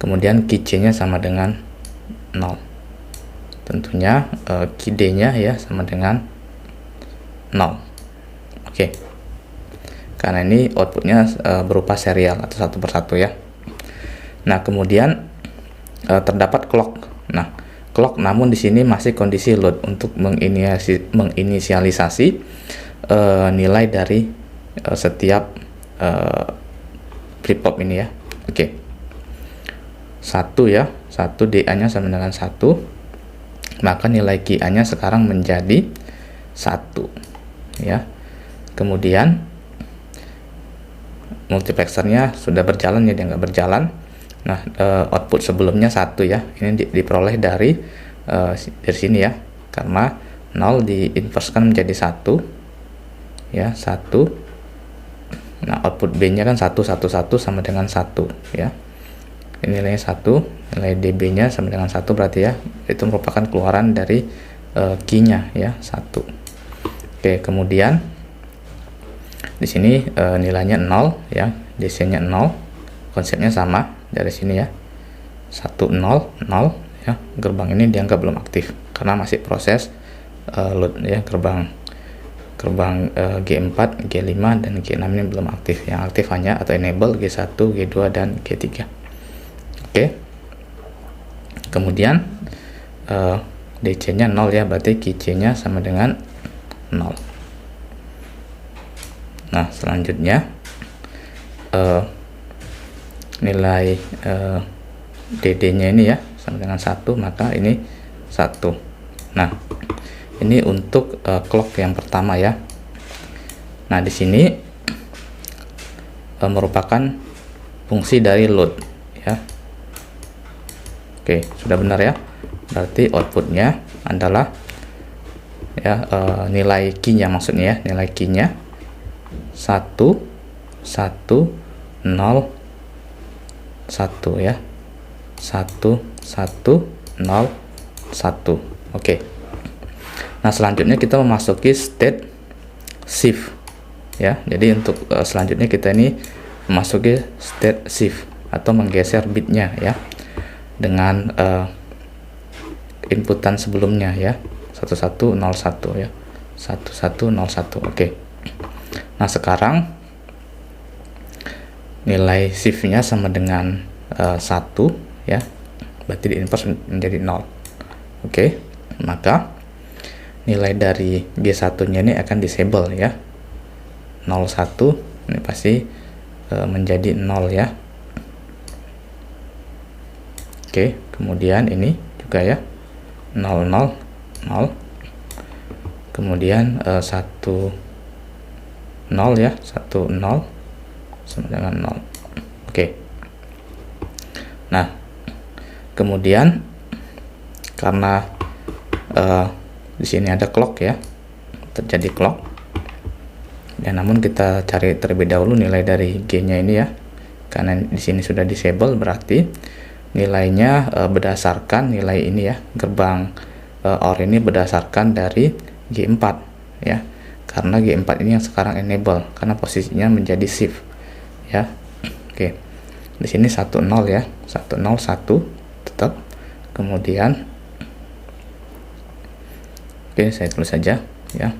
Kemudian QC nya sama dengan 0. Tentunya QD nya, ya, sama dengan 0. Oke. Karena ini outputnya berupa serial atau satu persatu, ya. Nah, kemudian terdapat clock. Nah, clock namun di sini masih kondisi load untuk menginisialisasi nilai dari setiap flip-flop ini, ya. Oke. 1 ya, 1 DA-nya sama dengan 1, maka nilai QA-nya sekarang menjadi 1 ya. Kemudian multiplexernya sudah berjalan ya, dia nggak berjalan. Nah, output sebelumnya 1 ya, ini diperoleh dari sini ya, karena 0 diinverskan menjadi 1 ya, 1. Nah, output B-nya kan 1, 1, 1 sama dengan 1 ya. Ini nilainya 1, nilai DB-nya sama dengan 1, berarti ya itu merupakan keluaran dari key-nya ya, 1. Oke, kemudian di sini nilainya 0 ya, DC-nya 0. Konsepnya sama dari sini ya. 1 0 0 ya. Gerbang ini dianggap belum aktif karena masih proses load ya, gerbang G4, G5 dan G6 ini belum aktif. Yang aktif hanya atau enable G1, G2 dan G3. Oke. Kemudian DC-nya 0 ya, berarti QC-nya sama dengan 0. Nah, selanjutnya nilai DD-nya ini ya sama dengan 1, maka ini 1. Nah, ini untuk clock yang pertama ya. Nah, di sini merupakan fungsi dari load ya. Oke, sudah benar ya. Berarti outputnya adalah ya nilai key-nya, maksudnya ya, nilai key-nya 1 1 0 1 ya. 1 1 0 1. Oke. Nah, selanjutnya kita memasuki state shift ya. Jadi untuk selanjutnya kita ini memasuki state shift atau menggeser bitnya ya dengan inputan sebelumnya ya, 1101 ya, 1101. Oke. Nah, sekarang nilai shift-nya sama dengan 1 ya, berarti di inverse menjadi 0. Oke, maka nilai dari G1-nya ini akan disable ya. 01 ini pasti menjadi 0 ya. Oke, kemudian ini juga ya, 0 0 0. Kemudian 1 0 ya, 1 0 sama dengan 0. Oke. Nah, kemudian karena di sini ada clock ya, terjadi clock ya, namun kita cari terlebih dahulu nilai dari G-nya ini ya, karena di sini sudah disable, berarti nilainya berdasarkan nilai ini ya, gerbang OR ini berdasarkan dari G4 ya, karena G4 ini yang sekarang enable karena posisinya menjadi shift ya. Oke, di sini 1 0 ya, 1 0 1 tetap. Kemudian oke, saya tulis saja ya.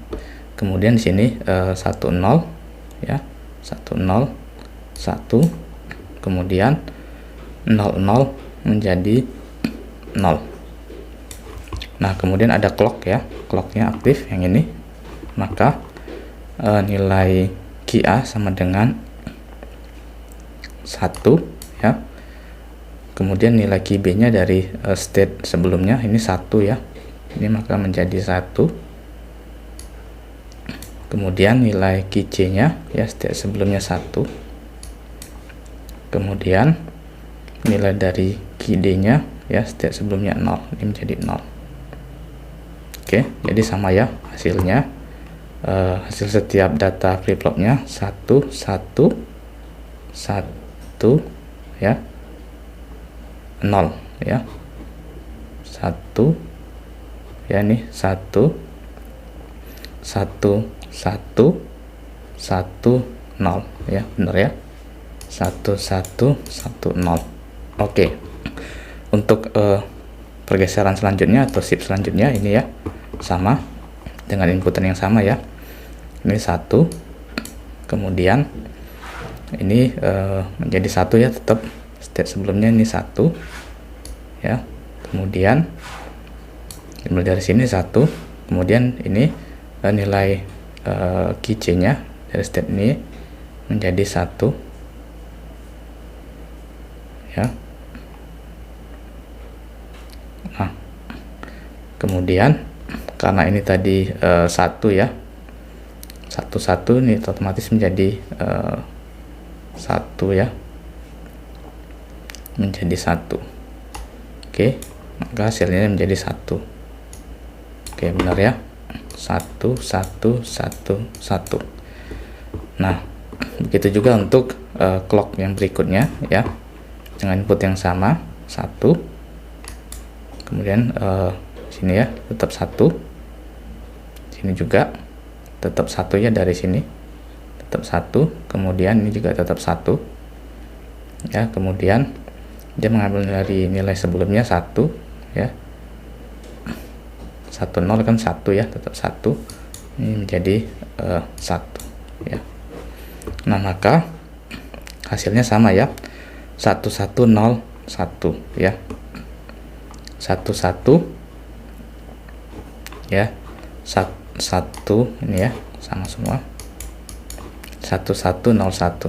Kemudian di sini 1 0 ya, 1 0 1. Kemudian 0 0 menjadi 0. Nah, kemudian ada clock ya, clocknya aktif yang ini, maka nilai QA sama dengan 1 ya. Kemudian nilai QB nya dari state sebelumnya ini 1 ya, ini maka menjadi 1. Kemudian nilai QC nya ya, state sebelumnya 1. Kemudian nilai dari QD nya ya, state sebelumnya 0, ini menjadi 0. Oke, jadi sama ya hasilnya. Hasil setiap data flip-flopnya 1 1 1 ya, 0 ya, 1 ya, ini 1 1 1 1 0 ya, benar ya, 1 1 1 0. Oke, untuk pergeseran selanjutnya atau shift selanjutnya ini ya, sama dengan inputan yang sama ya, ini 1, kemudian ini menjadi 1 ya, tetap state sebelumnya ini 1 ya. Kemudian dimulai dari sini 1, kemudian ini nilai QC nya dari state ini menjadi 1 ya. Nah, kemudian karena ini tadi 1 ya, 1 ini otomatis menjadi 1 ya, menjadi 1. Oke, maka hasilnya menjadi 1. Oke, benar ya, 1 1 1 1. Nah, begitu juga untuk clock yang berikutnya ya, dengan input yang sama 1. Kemudian sini ya tetap 1, sini juga tetap 1 ya, dari sini tetap 1, kemudian ini juga tetap 1 ya. Kemudian dia mengambil dari nilai sebelumnya 1 ya, 10 kan 1 ya, tetap 1, ini menjadi 1 ya. Nah, maka hasilnya sama ya, 1101 ya, 11 ya, 1 ini ya, sama semua, 1101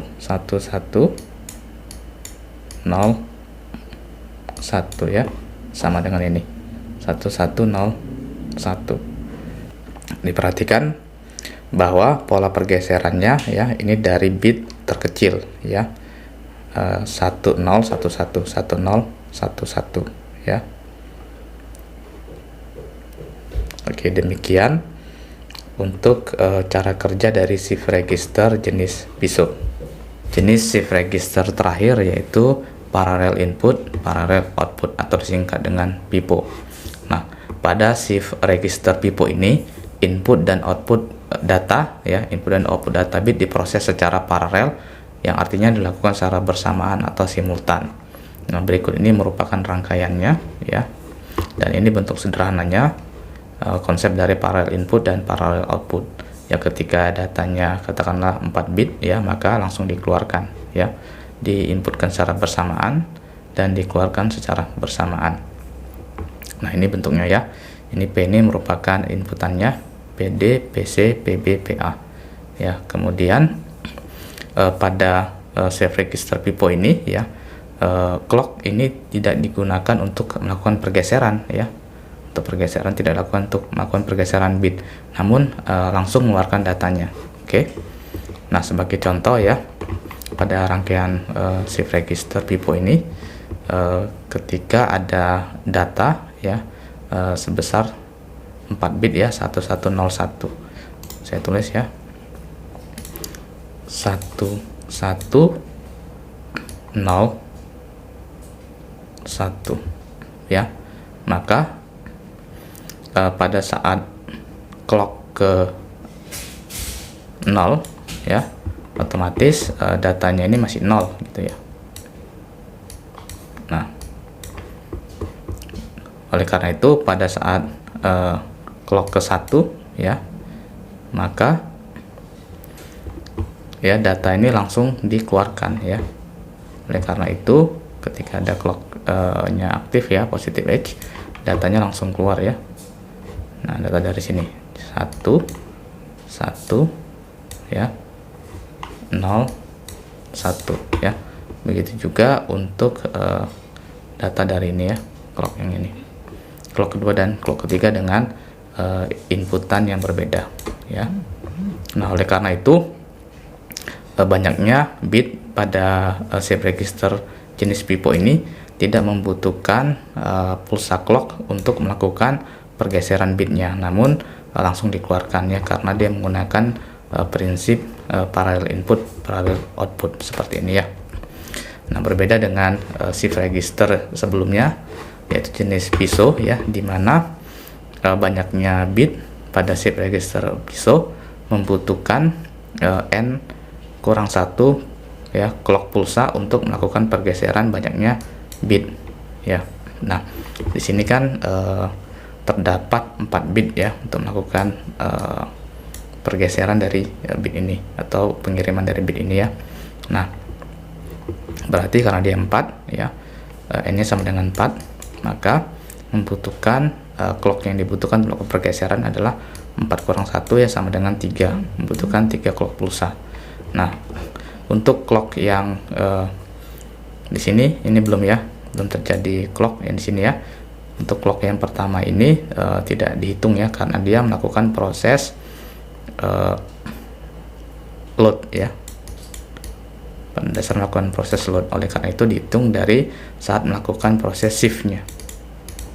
1101 ya, sama dengan ini 1101. Diperhatikan bahwa pola pergeserannya ya, ini dari bit terkecil ya, 1011 1011 ya. Oke, demikian untuk cara kerja dari shift register jenis PISO. Jenis shift register terakhir yaitu parallel input, parallel output atau disingkat dengan PIPO. Nah, pada shift register PIPO ini input dan output data ya, input dan output data bit diproses secara paralel, yang artinya dilakukan secara bersamaan atau simultan. Nah, berikut ini merupakan rangkaiannya ya. Dan ini bentuk sederhananya konsep dari parallel input dan parallel output. Ya, ketika datanya katakanlah 4 bit ya, maka langsung dikeluarkan ya. Diinputkan secara bersamaan dan dikeluarkan secara bersamaan. Nah, ini bentuknya ya. Ini P ini merupakan inputannya, PD, PC, PB, PA. Ya, kemudian pada shift register PIPO ini ya, clock ini tidak digunakan untuk melakukan pergeseran ya. Untuk pergeseran tidak dilakukan untuk melakukan pergeseran bit, namun langsung mengeluarkan datanya. Oke. Nah, sebagai contoh ya, pada rangkaian shift register PIPO ini, ketika ada data ya sebesar 4 bit ya, 1101. Saya tulis ya, 1101 ya. Maka pada saat clock ke 0 ya, otomatis datanya ini masih 0 gitu ya. Nah, oleh karena itu pada saat clock ke 1 ya, maka ya data ini langsung dikeluarkan ya. Oleh karena itu ketika ada clock-nya aktif ya, positive edge, datanya langsung keluar ya. Nah, data dari sini 1 ya, 0 1 ya. Begitu juga untuk data dari ini ya, clock yang ini, clock kedua dan clock ketiga dengan inputan yang berbeda ya. Nah, oleh karena itu banyaknya bit pada shift register jenis PIPO ini tidak membutuhkan pulsa clock untuk melakukan pergeseran bitnya, namun langsung dikeluarkan ya, karena dia menggunakan prinsip parallel input, parallel output seperti ini ya. Nah, berbeda dengan shift register sebelumnya yaitu jenis PISO ya, di mana banyaknya bit pada shift register PISO membutuhkan n kurang 1 ya clock pulsa untuk melakukan pergeseran banyaknya bit ya. Nah, di sini kan terdapat 4 bit ya untuk melakukan pergeseran dari bit ini atau pengiriman dari bit ini ya. Nah, berarti karena dia 4 ya, n-nya sama dengan 4, maka membutuhkan clock yang dibutuhkan untuk pergeseran adalah 4 kurang 1 ya, sama dengan 3, membutuhkan 3 clock pulsa. Nah, untuk clock yang Di sini ini belum ya, belum terjadi clock yang di sini ya. Untuk clock yang pertama ini tidak dihitung ya, karena dia melakukan proses load ya. Pada dasar melakukan proses load, oleh karena itu dihitung dari saat melakukan proses shiftnya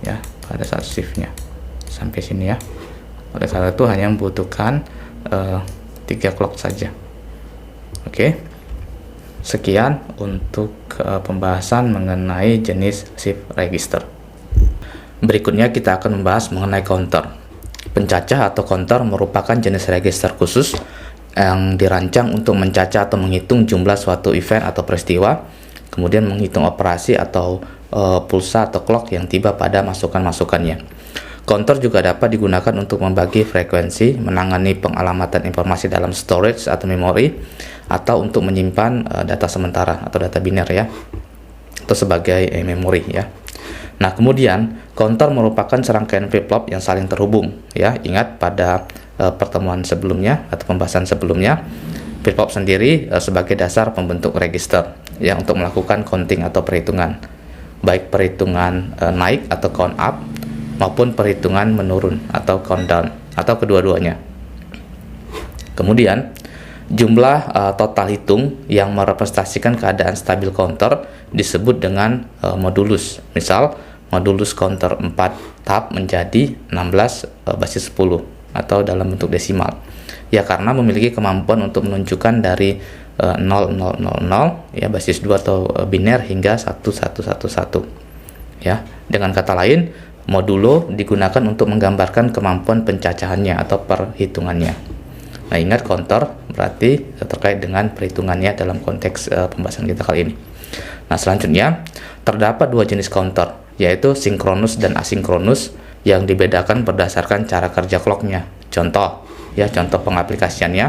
ya, pada saat shiftnya sampai sini ya. Oleh karena itu hanya membutuhkan 3 clock saja. Oke, sekian untuk pembahasan mengenai jenis shift register. Berikutnya kita akan membahas mengenai counter. Pencacah atau counter merupakan jenis register khusus yang dirancang untuk mencacah atau menghitung jumlah suatu event atau peristiwa, kemudian menghitung operasi atau pulsa atau clock yang tiba pada masukan-masukannya. Counter juga dapat digunakan untuk membagi frekuensi, menangani pengalamatan informasi dalam storage atau memori, atau untuk menyimpan data sementara atau data biner ya, atau sebagai memori ya. Nah, kemudian counter merupakan serangkaian flip-flop yang saling terhubung ya. Ingat pada pertemuan sebelumnya atau pembahasan sebelumnya, flip-flop sendiri sebagai dasar pembentuk register ya, untuk melakukan counting atau perhitungan, baik perhitungan naik atau count up maupun perhitungan menurun atau count down atau kedua-duanya. Kemudian jumlah total hitung yang merepresentasikan keadaan stabil counter disebut dengan modulus. Misal modulus counter 4 tahap menjadi 16 basis 10 atau dalam bentuk desimal ya, karena memiliki kemampuan untuk menunjukkan dari 0000 ya, basis 2 atau biner hingga 1111 ya. Dengan kata lain, modulo digunakan untuk menggambarkan kemampuan pencacahannya atau perhitungannya. Nah, ingat counter berarti terkait dengan perhitungannya dalam konteks pembahasan kita kali ini. Nah, selanjutnya terdapat 2 jenis counter, yaitu sinkronus dan asinkronus, yang dibedakan berdasarkan cara kerja clocknya. Contoh ya, contoh pengaplikasiannya,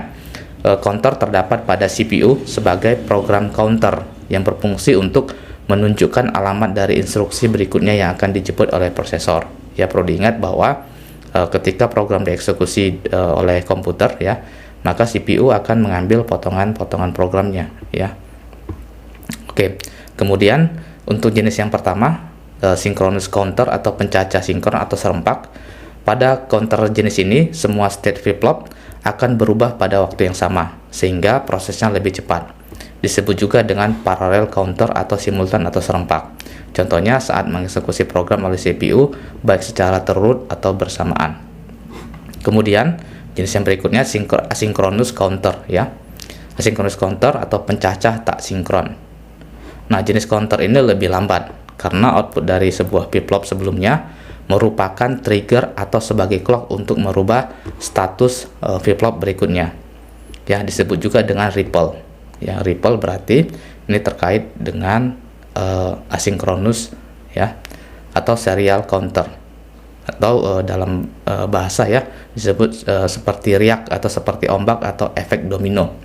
counter terdapat pada CPU sebagai program counter yang berfungsi untuk menunjukkan alamat dari instruksi berikutnya yang akan dijemput oleh prosesor. Ya, perlu diingat bahwa ketika program dieksekusi oleh komputer ya, maka CPU akan mengambil potongan-potongan programnya ya. Oke, kemudian untuk jenis yang pertama, synchronous counter atau pencacah sinkron atau serempak. Pada counter jenis ini, semua state flip-flop akan berubah pada waktu yang sama, sehingga prosesnya lebih cepat. Disebut juga dengan parallel counter atau simultan atau serempak. Contohnya saat mengeksekusi program oleh CPU, baik secara terurut atau bersamaan. Kemudian, jenis yang berikutnya asynchronous counter ya. Asynchronous counter atau pencacah tak sinkron. Nah, jenis counter ini lebih lambat karena output dari sebuah flip-flop sebelumnya merupakan trigger atau sebagai clock untuk merubah status flip-flop berikutnya. Ya, disebut juga dengan ripple. Ya, ripple berarti ini terkait dengan asinkronus ya, atau serial counter, atau dalam bahasa ya disebut seperti riak atau seperti ombak atau efek domino.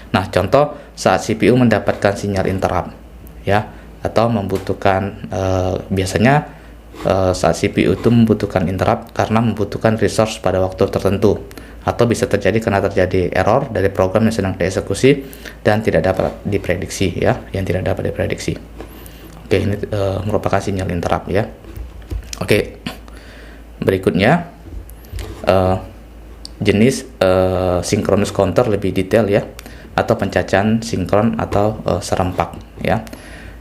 Nah, contoh saat CPU mendapatkan sinyal interrupt ya, atau membutuhkan biasanya saat CPU itu membutuhkan interrupt karena membutuhkan resource pada waktu tertentu, atau bisa terjadi karena terjadi error dari program yang sedang dieksekusi dan tidak dapat diprediksi ya, yang tidak dapat diprediksi. Oke, ini merupakan sinyal interrupt ya. Oke, berikutnya jenis synchronous counter lebih detail ya, atau pencacahan sinkron atau serempak ya.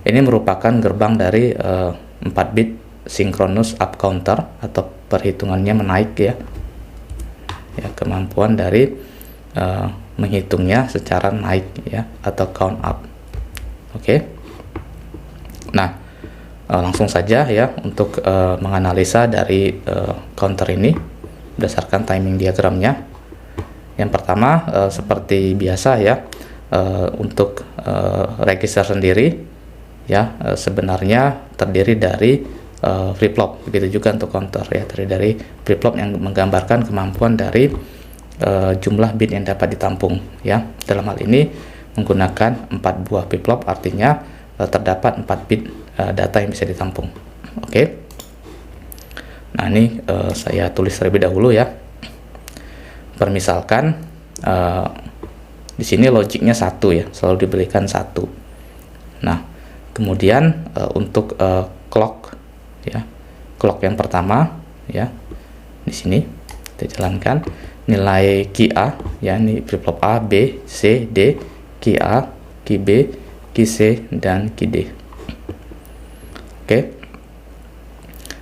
Ini merupakan gerbang dari 4 bit synchronous up counter atau perhitungannya menaik ya. Ya, kemampuan dari menghitungnya secara naik ya, atau count up. Oke. Nah, langsung saja ya untuk menganalisa dari counter ini berdasarkan timing diagramnya. Yang pertama, seperti biasa ya, untuk register sendiri ya, sebenarnya terdiri dari flip-flop. Begitu juga untuk counter ya, terdiri dari flip-flop yang menggambarkan kemampuan dari jumlah bit yang dapat ditampung ya. Dalam hal ini menggunakan 4 buah flip-flop, artinya terdapat 4 bit data yang bisa ditampung. Oke. Nah, ini saya tulis terlebih dahulu ya. Permisalkan di sini logiknya 1 ya, selalu diberikan 1. Nah, Kemudian untuk clock ya, clock yang pertama ya, di sini kita jalankan nilai key A ya, ini flip flop A, B, C, D, key A, key B, key C, dan key D. Oke.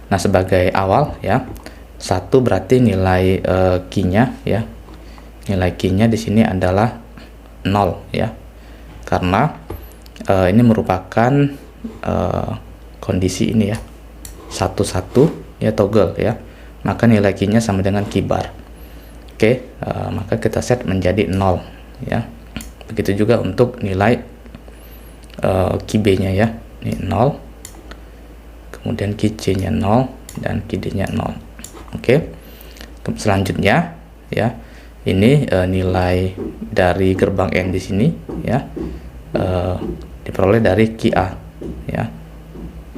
Nah, sebagai awal ya, 1 berarti nilai key-nya ya. Nilai key-nya di sini adalah 0 ya. Karena ini merupakan kondisi ini ya. 11 ya, toggle ya. Maka nilai key-nya sama dengan key bar. Oke, maka kita set menjadi 0 ya. Begitu juga untuk nilai key B-nya ya. Ini 0. Kemudian key C-nya 0 dan key D-nya 0. Oke. Selanjutnya ya, ini nilai dari gerbang N di sini ya, diperoleh dari key A ya.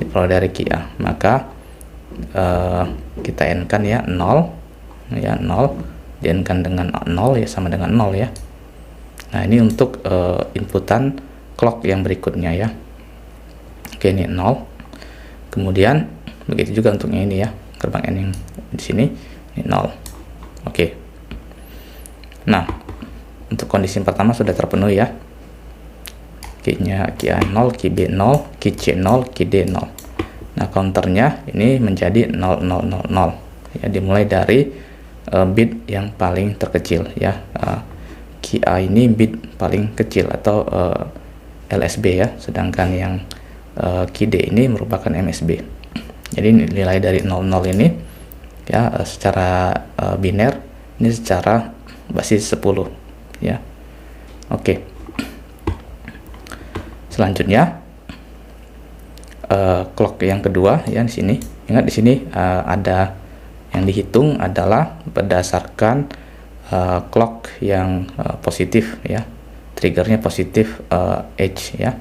Diperoleh dari key A. Maka kita N-kan ya 0 ya, 0 di-N-kan dengan 0 ya, sama dengan 0 ya. Nah, ini untuk inputan clock yang berikutnya ya. Oke, ini 0. Kemudian begitu juga untuk yang ini ya, gerbang N yang di sini ini 0. Oke. Nah, untuk kondisi pertama sudah terpenuhi ya. Key-nya key A 0, key B 0, key C 0, key D 0. Nah, counternya ini menjadi 0000 ya, dimulai dari bit yang paling terkecil ya. Key A ini bit paling kecil atau LSB ya, sedangkan yang key D ini merupakan MSB. Jadi nilai dari 00 ini ya, secara biner ini secara basis 10 ya. Oke. Selanjutnya clock yang kedua ya, di sini. Ingat di sini ada yang dihitung adalah berdasarkan clock yang positif ya. Triggernya positif edge ya.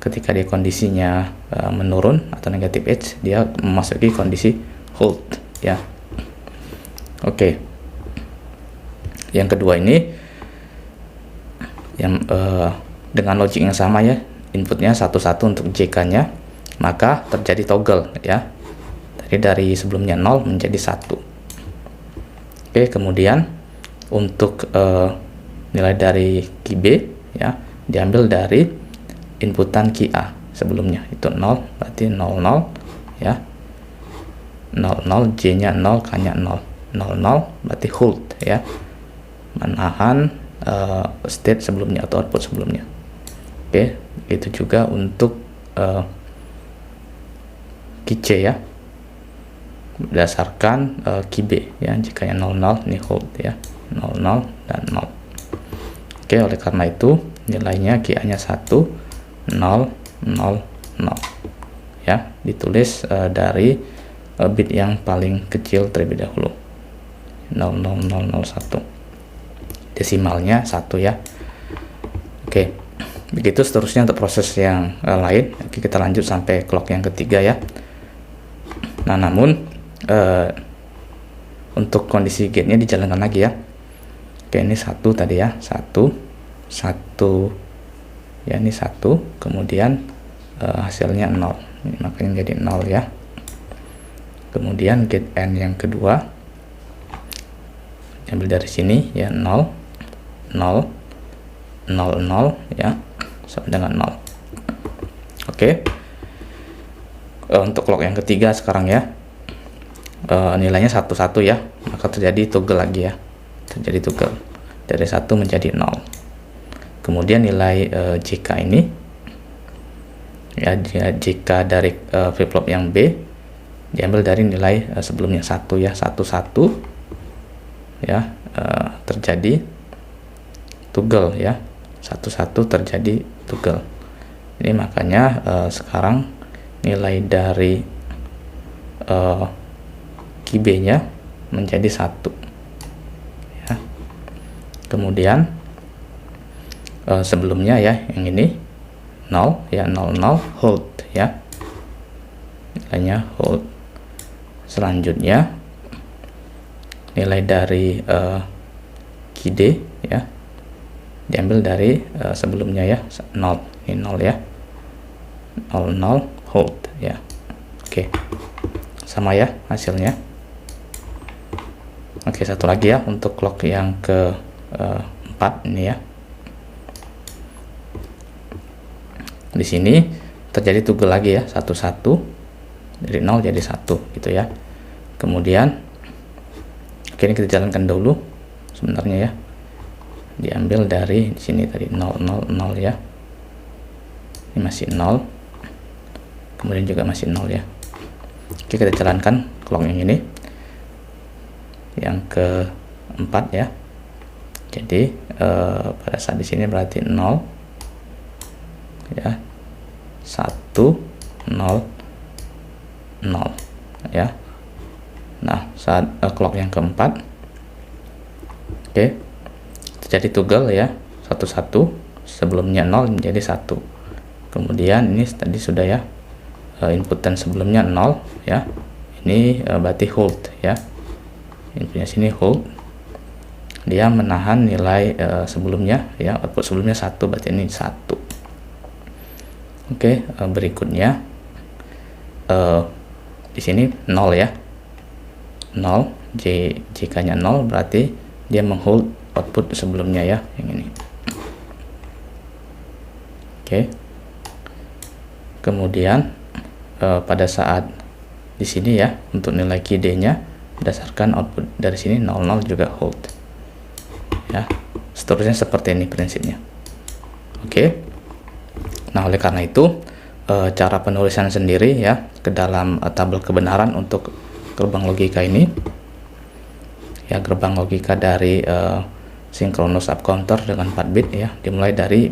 Ketika dia kondisinya menurun atau negatif edge, dia memasuki kondisi hold ya. Oke. Yang kedua ini yang dengan logic yang sama ya, inputnya 11 untuk JK-nya, maka terjadi toggle ya. Dari sebelumnya 0 menjadi 1. Oke, kemudian untuk nilai dari key B ya, diambil dari inputan key A sebelumnya, itu 0 berarti 00 ya. 00, J-nya 0, K-nya 0. 00 berarti hold ya, menahan state sebelumnya atau output sebelumnya. Oke, itu juga untuk key C ya, berdasarkan key B ya. Jika yang 00 ini hold ya, 00 dan 0. Oke, oleh karena itu nilainya key A nya 1 0 0 0 ya, ditulis dari bit yang paling kecil terlebih dahulu, 00001, desimalnya 1 ya. Oke, begitu seterusnya untuk proses yang lain. Oke, kita lanjut sampai clock yang ketiga ya. Nah, namun untuk kondisi gate-nya dijalankan lagi ya. Oke, ini 1 tadi ya, 1 ya, ini 1, kemudian hasilnya 0, ini makanya jadi 0 ya. Kemudian gate N yang kedua ambil dari sini ya, 0 0 0 0 ya, sama dengan 0. Oke. Untuk clock yang ketiga sekarang ya, nilainya 1 1 ya, maka terjadi toggle lagi ya, terjadi toggle dari 1 menjadi 0. Kemudian nilai JK ini ya, JK dari flip flop yang B diambil dari nilai sebelumnya 1 ya, 1 1 ya, terjadi toggle ya, 1 1 terjadi toggle. Ini makanya sekarang nilai dari key B-nya menjadi 1 ya. Kemudian sebelumnya ya, yang ini 0 ya, 00 hold ya, nilainya hold. Selanjutnya nilai dari key D ya, diambil dari sebelumnya ya, 0, ini 0 ya, 00 hold ya. Oke. Sama ya hasilnya. Oke, satu lagi ya untuk clock yang ke 4 ini ya. Di sini terjadi toggle lagi ya, 11 dari 0 jadi 1 gitu ya. Kemudian oke, ini kita jalankan dulu sebenarnya ya. Diambil dari di sini tadi 000 ya. Ini masih 0. Kemudian juga masih 0 ya. Oke, kita jalankan clock yang ini. Yang keempat ya. Jadi pada saat di sini berarti 0 ya. 1 0 0 ya. Nah, saat clock yang keempat oke, terjadi toggle ya, 11 sebelumnya 0 menjadi 1. Kemudian ini tadi sudah ya, inputan sebelumnya 0 ya. Ini berarti hold ya. Inputnya sini hold. Dia menahan nilai sebelumnya ya, output sebelumnya 1, berarti ini 1. Oke, berikutnya di sini 0 ya. 0, jika-nya 0 berarti dia menghold output sebelumnya ya, yang ini. Oke. Kemudian pada saat di sini ya, untuk nilai KD-nya berdasarkan output dari sini 00 juga hold. Ya. Seterusnya seperti ini prinsipnya. Oke. Nah, oleh karena itu cara penulisan sendiri ya ke dalam tabel kebenaran untuk gerbang logika ini ya, gerbang logika dari synchronous up counter dengan 4 bit ya, dimulai dari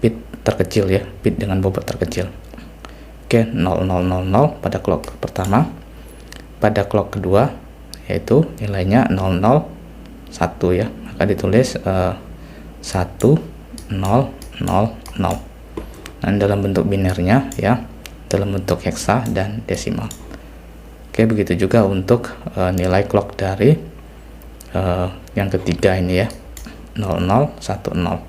bit terkecil ya, bit dengan bobot terkecil. Oke, 0000 pada clock pertama. Pada clock kedua yaitu nilainya 001 ya, maka ditulis 1000. Nah, dalam bentuk binernya ya, dalam bentuk heksa dan desimal. Oke, begitu juga untuk nilai clock dari yang ketiga ini ya, 0010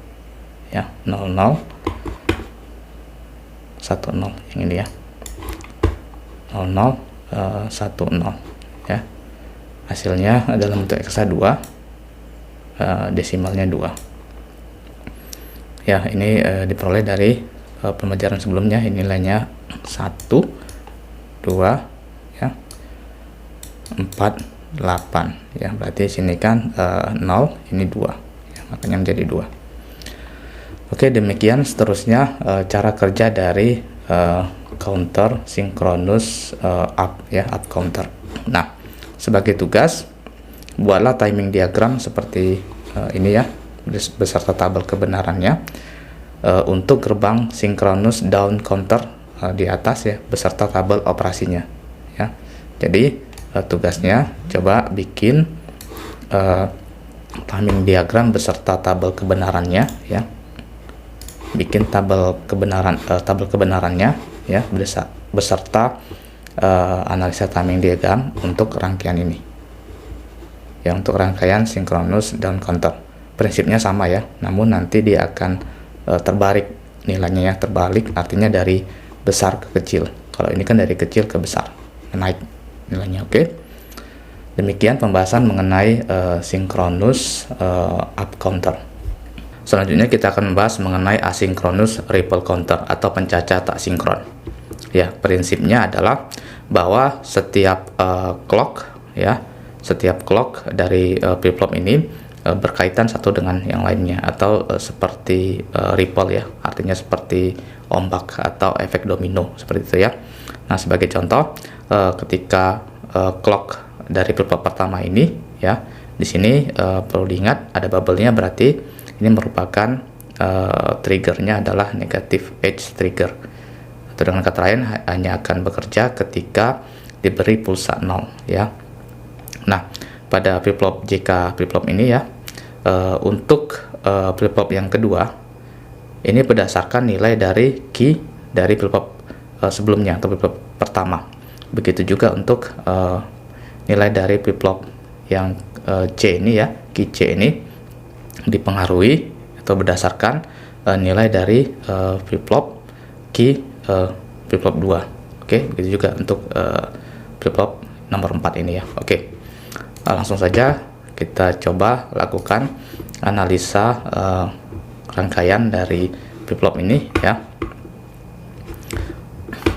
ya, 0010 yang ini ya, 0010 ya. Hasilnya dalam bentuk heksa 2, desimalnya 2 ya. Ini diperoleh dari pembelajaran sebelumnya. Ini nilainya 1 2 ya, 4 8 ya, berarti sini kan 0, ini 2 ya, makanya menjadi 2. Oke, demikian seterusnya cara kerja dari counter synchronous up ya, up counter. Nah, sebagai tugas buatlah timing diagram seperti ini ya, beserta tabel kebenarannya untuk gerbang synchronous down counter di atas ya, beserta tabel operasinya ya. Jadi tugasnya coba bikin timing diagram beserta tabel kebenarannya ya, bikin tabel kebenarannya ya, beserta analisa timing diagram untuk rangkaian ini ya, untuk rangkaian synchronous down counter. Prinsipnya sama ya, namun nanti dia akan terbalik nilainya ya, terbalik artinya dari besar ke kecil. Kalau ini kan dari kecil ke besar, naik nilainya. Oke. Demikian pembahasan mengenai synchronous up counter. Selanjutnya kita akan membahas mengenai asynchronous ripple counter atau pencaca tak sinkron. Ya, prinsipnya adalah bahwa setiap clock ya, setiap clock dari flip-flop ini berkaitan satu dengan yang lainnya, atau seperti ripple ya, artinya seperti ombak atau efek domino seperti itu ya. Nah, sebagai contoh ketika clock dari flip-flop pertama ini ya, di sini perlu diingat ada bubble-nya, berarti ini merupakan triggernya adalah negative edge trigger, atau dengan kata lain hanya akan bekerja ketika diberi pulsa 0 ya. Nah, pada flip-flop JK flip-flop ini ya, untuk flip-flop yang kedua ini berdasarkan nilai dari key dari flip-flop sebelumnya atau flip-flop pertama. Begitu juga untuk nilai dari flip-flop yang C ini ya, key C ini dipengaruhi atau berdasarkan nilai dari flip-flop key flip-flop 2. Oke, begitu juga untuk flip-flop nomor 4 ini ya. Oke. Langsung saja kita coba lakukan analisa rangkaian dari flip-flop ini ya.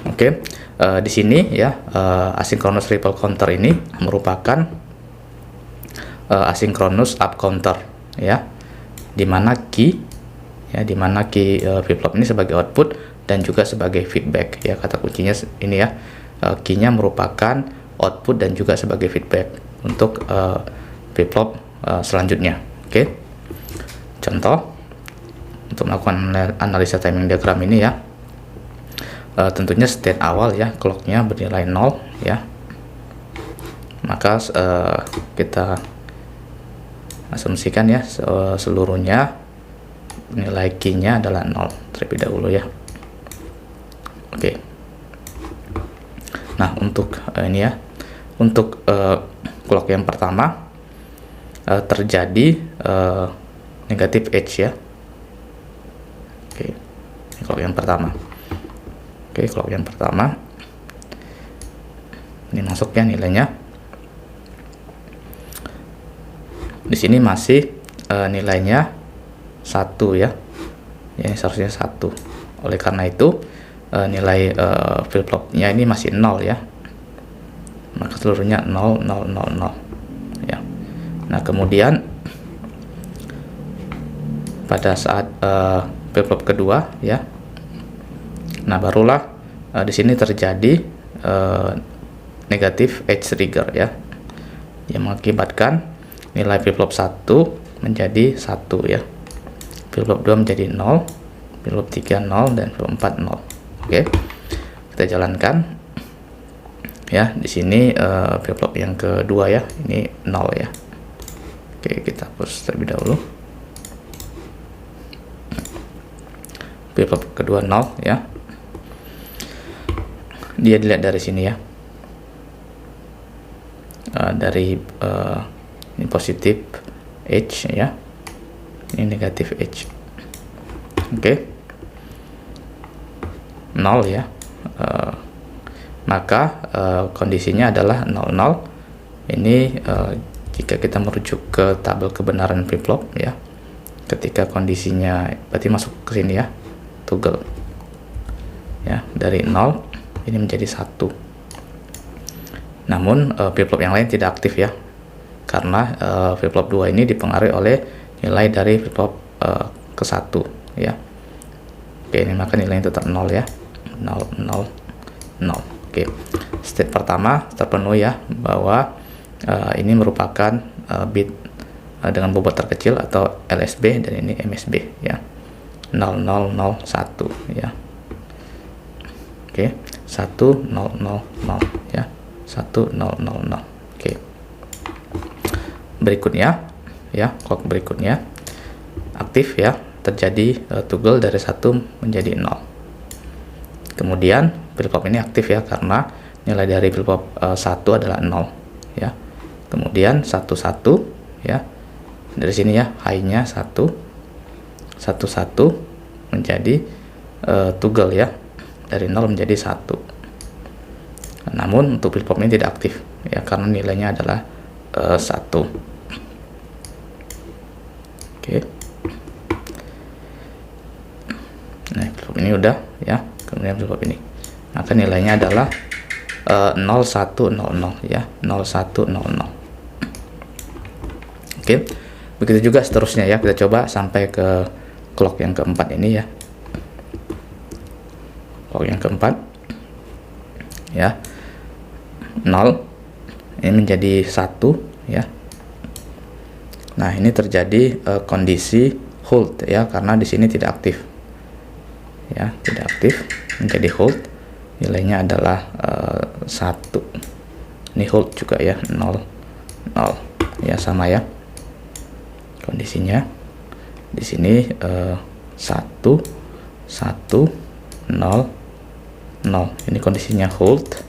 Oke. Di sini ya, asynchronous ripple counter ini merupakan asynchronous up counter ya, dimana key flip-flop ini sebagai output dan juga sebagai feedback ya. Kata kuncinya ini ya, key-nya merupakan output dan juga sebagai feedback untuk flip-flop selanjutnya. Oke. Contoh untuk melakukan analisa timing diagram ini ya, tentunya state awal ya, clock-nya bernilai 0 ya, maka kita asumsikan ya seluruhnya nilai key-nya adalah 0 terlebih dahulu ya. Oke. Nah, untuk ini ya, untuk clock yang pertama terjadi negatif edge ya. Oke. Clock yang pertama. Oke, clock yang pertama ini masuk ya nilainya. Di sini masih nilainya 1 ya. Ya, seharusnya 1. Oleh karena itu nilai flip-flopnya ini masih 0 ya. Maka seluruhnya 0 0 0 0 ya. Nah, kemudian pada saat flip-flop kedua ya, nah barulah di sini terjadi negatif edge trigger ya, yang mengakibatkan nilai flip-flop 1 menjadi 1 ya, flip-flop 2 menjadi 0, flip-flop 3 0, dan flip-flop 4 0. Oke, kita jalankan ya. Di sini flip-flop yang kedua ya, ini 0 ya. Oke, kita hapus terlebih dahulu. Flip-flop kedua 0 ya. Dia dilihat dari sini ya, dari ini positif edge ya, ini negatif edge. Oke. 0 ya, maka kondisinya adalah 0 0. Ini jika kita merujuk ke tabel kebenaran flip-flop ya, ketika kondisinya berarti masuk ke sini ya, toggle ya, dari 0 ini menjadi 1. Namun flip-flop yang lain tidak aktif ya, karena flip-flop 2 ini dipengaruhi oleh nilai dari flip-flop ke 1 ya. Oke, ini maka nilainya tetap 0 ya, 0 0 0. Oke, state pertama terpenuhi ya, bahwa ini merupakan bit dengan bobot terkecil atau LSB, dan ini MSB ya, 0 0 0 1 ya. Oke, 1 0 0 0 ya, 1 0 0 0. Oke, berikutnya ya, clock berikutnya aktif ya, terjadi toggle dari 1 menjadi 0. Kemudian flip-flop ini aktif ya, karena nilai dari flip-flop 1 adalah 0 ya. Kemudian 1 1 ya, dari sini ya, high-nya 1 1 1 menjadi toggle ya, dari 0 menjadi 1. Namun untuk flip-flop ini tidak aktif ya, karena nilainya adalah 1. Oke. Nah, flip-flop ini udah ya. Kemudian flip-flop ini, maka nilainya adalah 0 1 0 0 ya, 0 1 0 0. Oke, begitu juga seterusnya ya. Kita coba sampai ke clock yang keempat ini ya. Clock yang keempat ya, 0 ini menjadi 1 ya. Nah, ini terjadi kondisi hold ya, karena di sini tidak aktif ya, tidak aktif, menjadi hold. Nilainya adalah 1. Ini hold juga ya, 0 0 ya, sama ya kondisinya. Di sini 1 1 0 0. Ini kondisinya hold,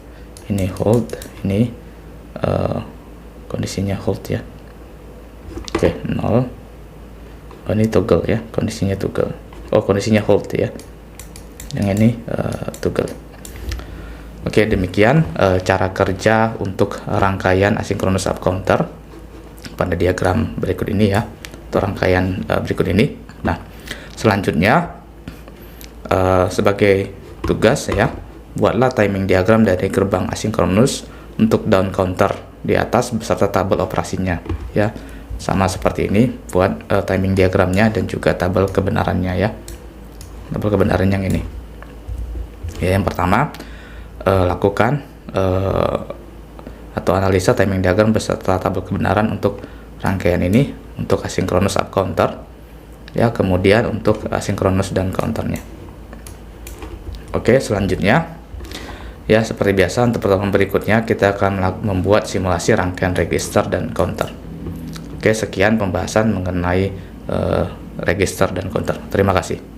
ini hold, ini kondisinya hold ya. Oke, 0. Oh, ini toggle ya, kondisinya toggle. Oh, kondisinya hold ya. yang ini toggle. Oke, demikian cara kerja untuk rangkaian asynchronous up counter pada diagram berikut ini ya, atau rangkaian berikut ini. Nah, selanjutnya sebagai tugas ya, buatlah timing diagram dari gerbang asynchronous untuk down counter di atas beserta tabel operasinya ya. Sama seperti ini, buat timing diagramnya dan juga tabel kebenarannya ya. Tabel kebenaran yang ini. Ya, yang pertama lakukan atau analisa timing diagram beserta tabel kebenaran untuk rangkaian ini untuk asynchronous up counter ya, kemudian untuk asynchronous down counternya. Oke, selanjutnya ya, seperti biasa untuk pertemuan berikutnya kita akan membuat simulasi rangkaian register dan counter. Oke, sekian pembahasan mengenai register dan counter. Terima kasih.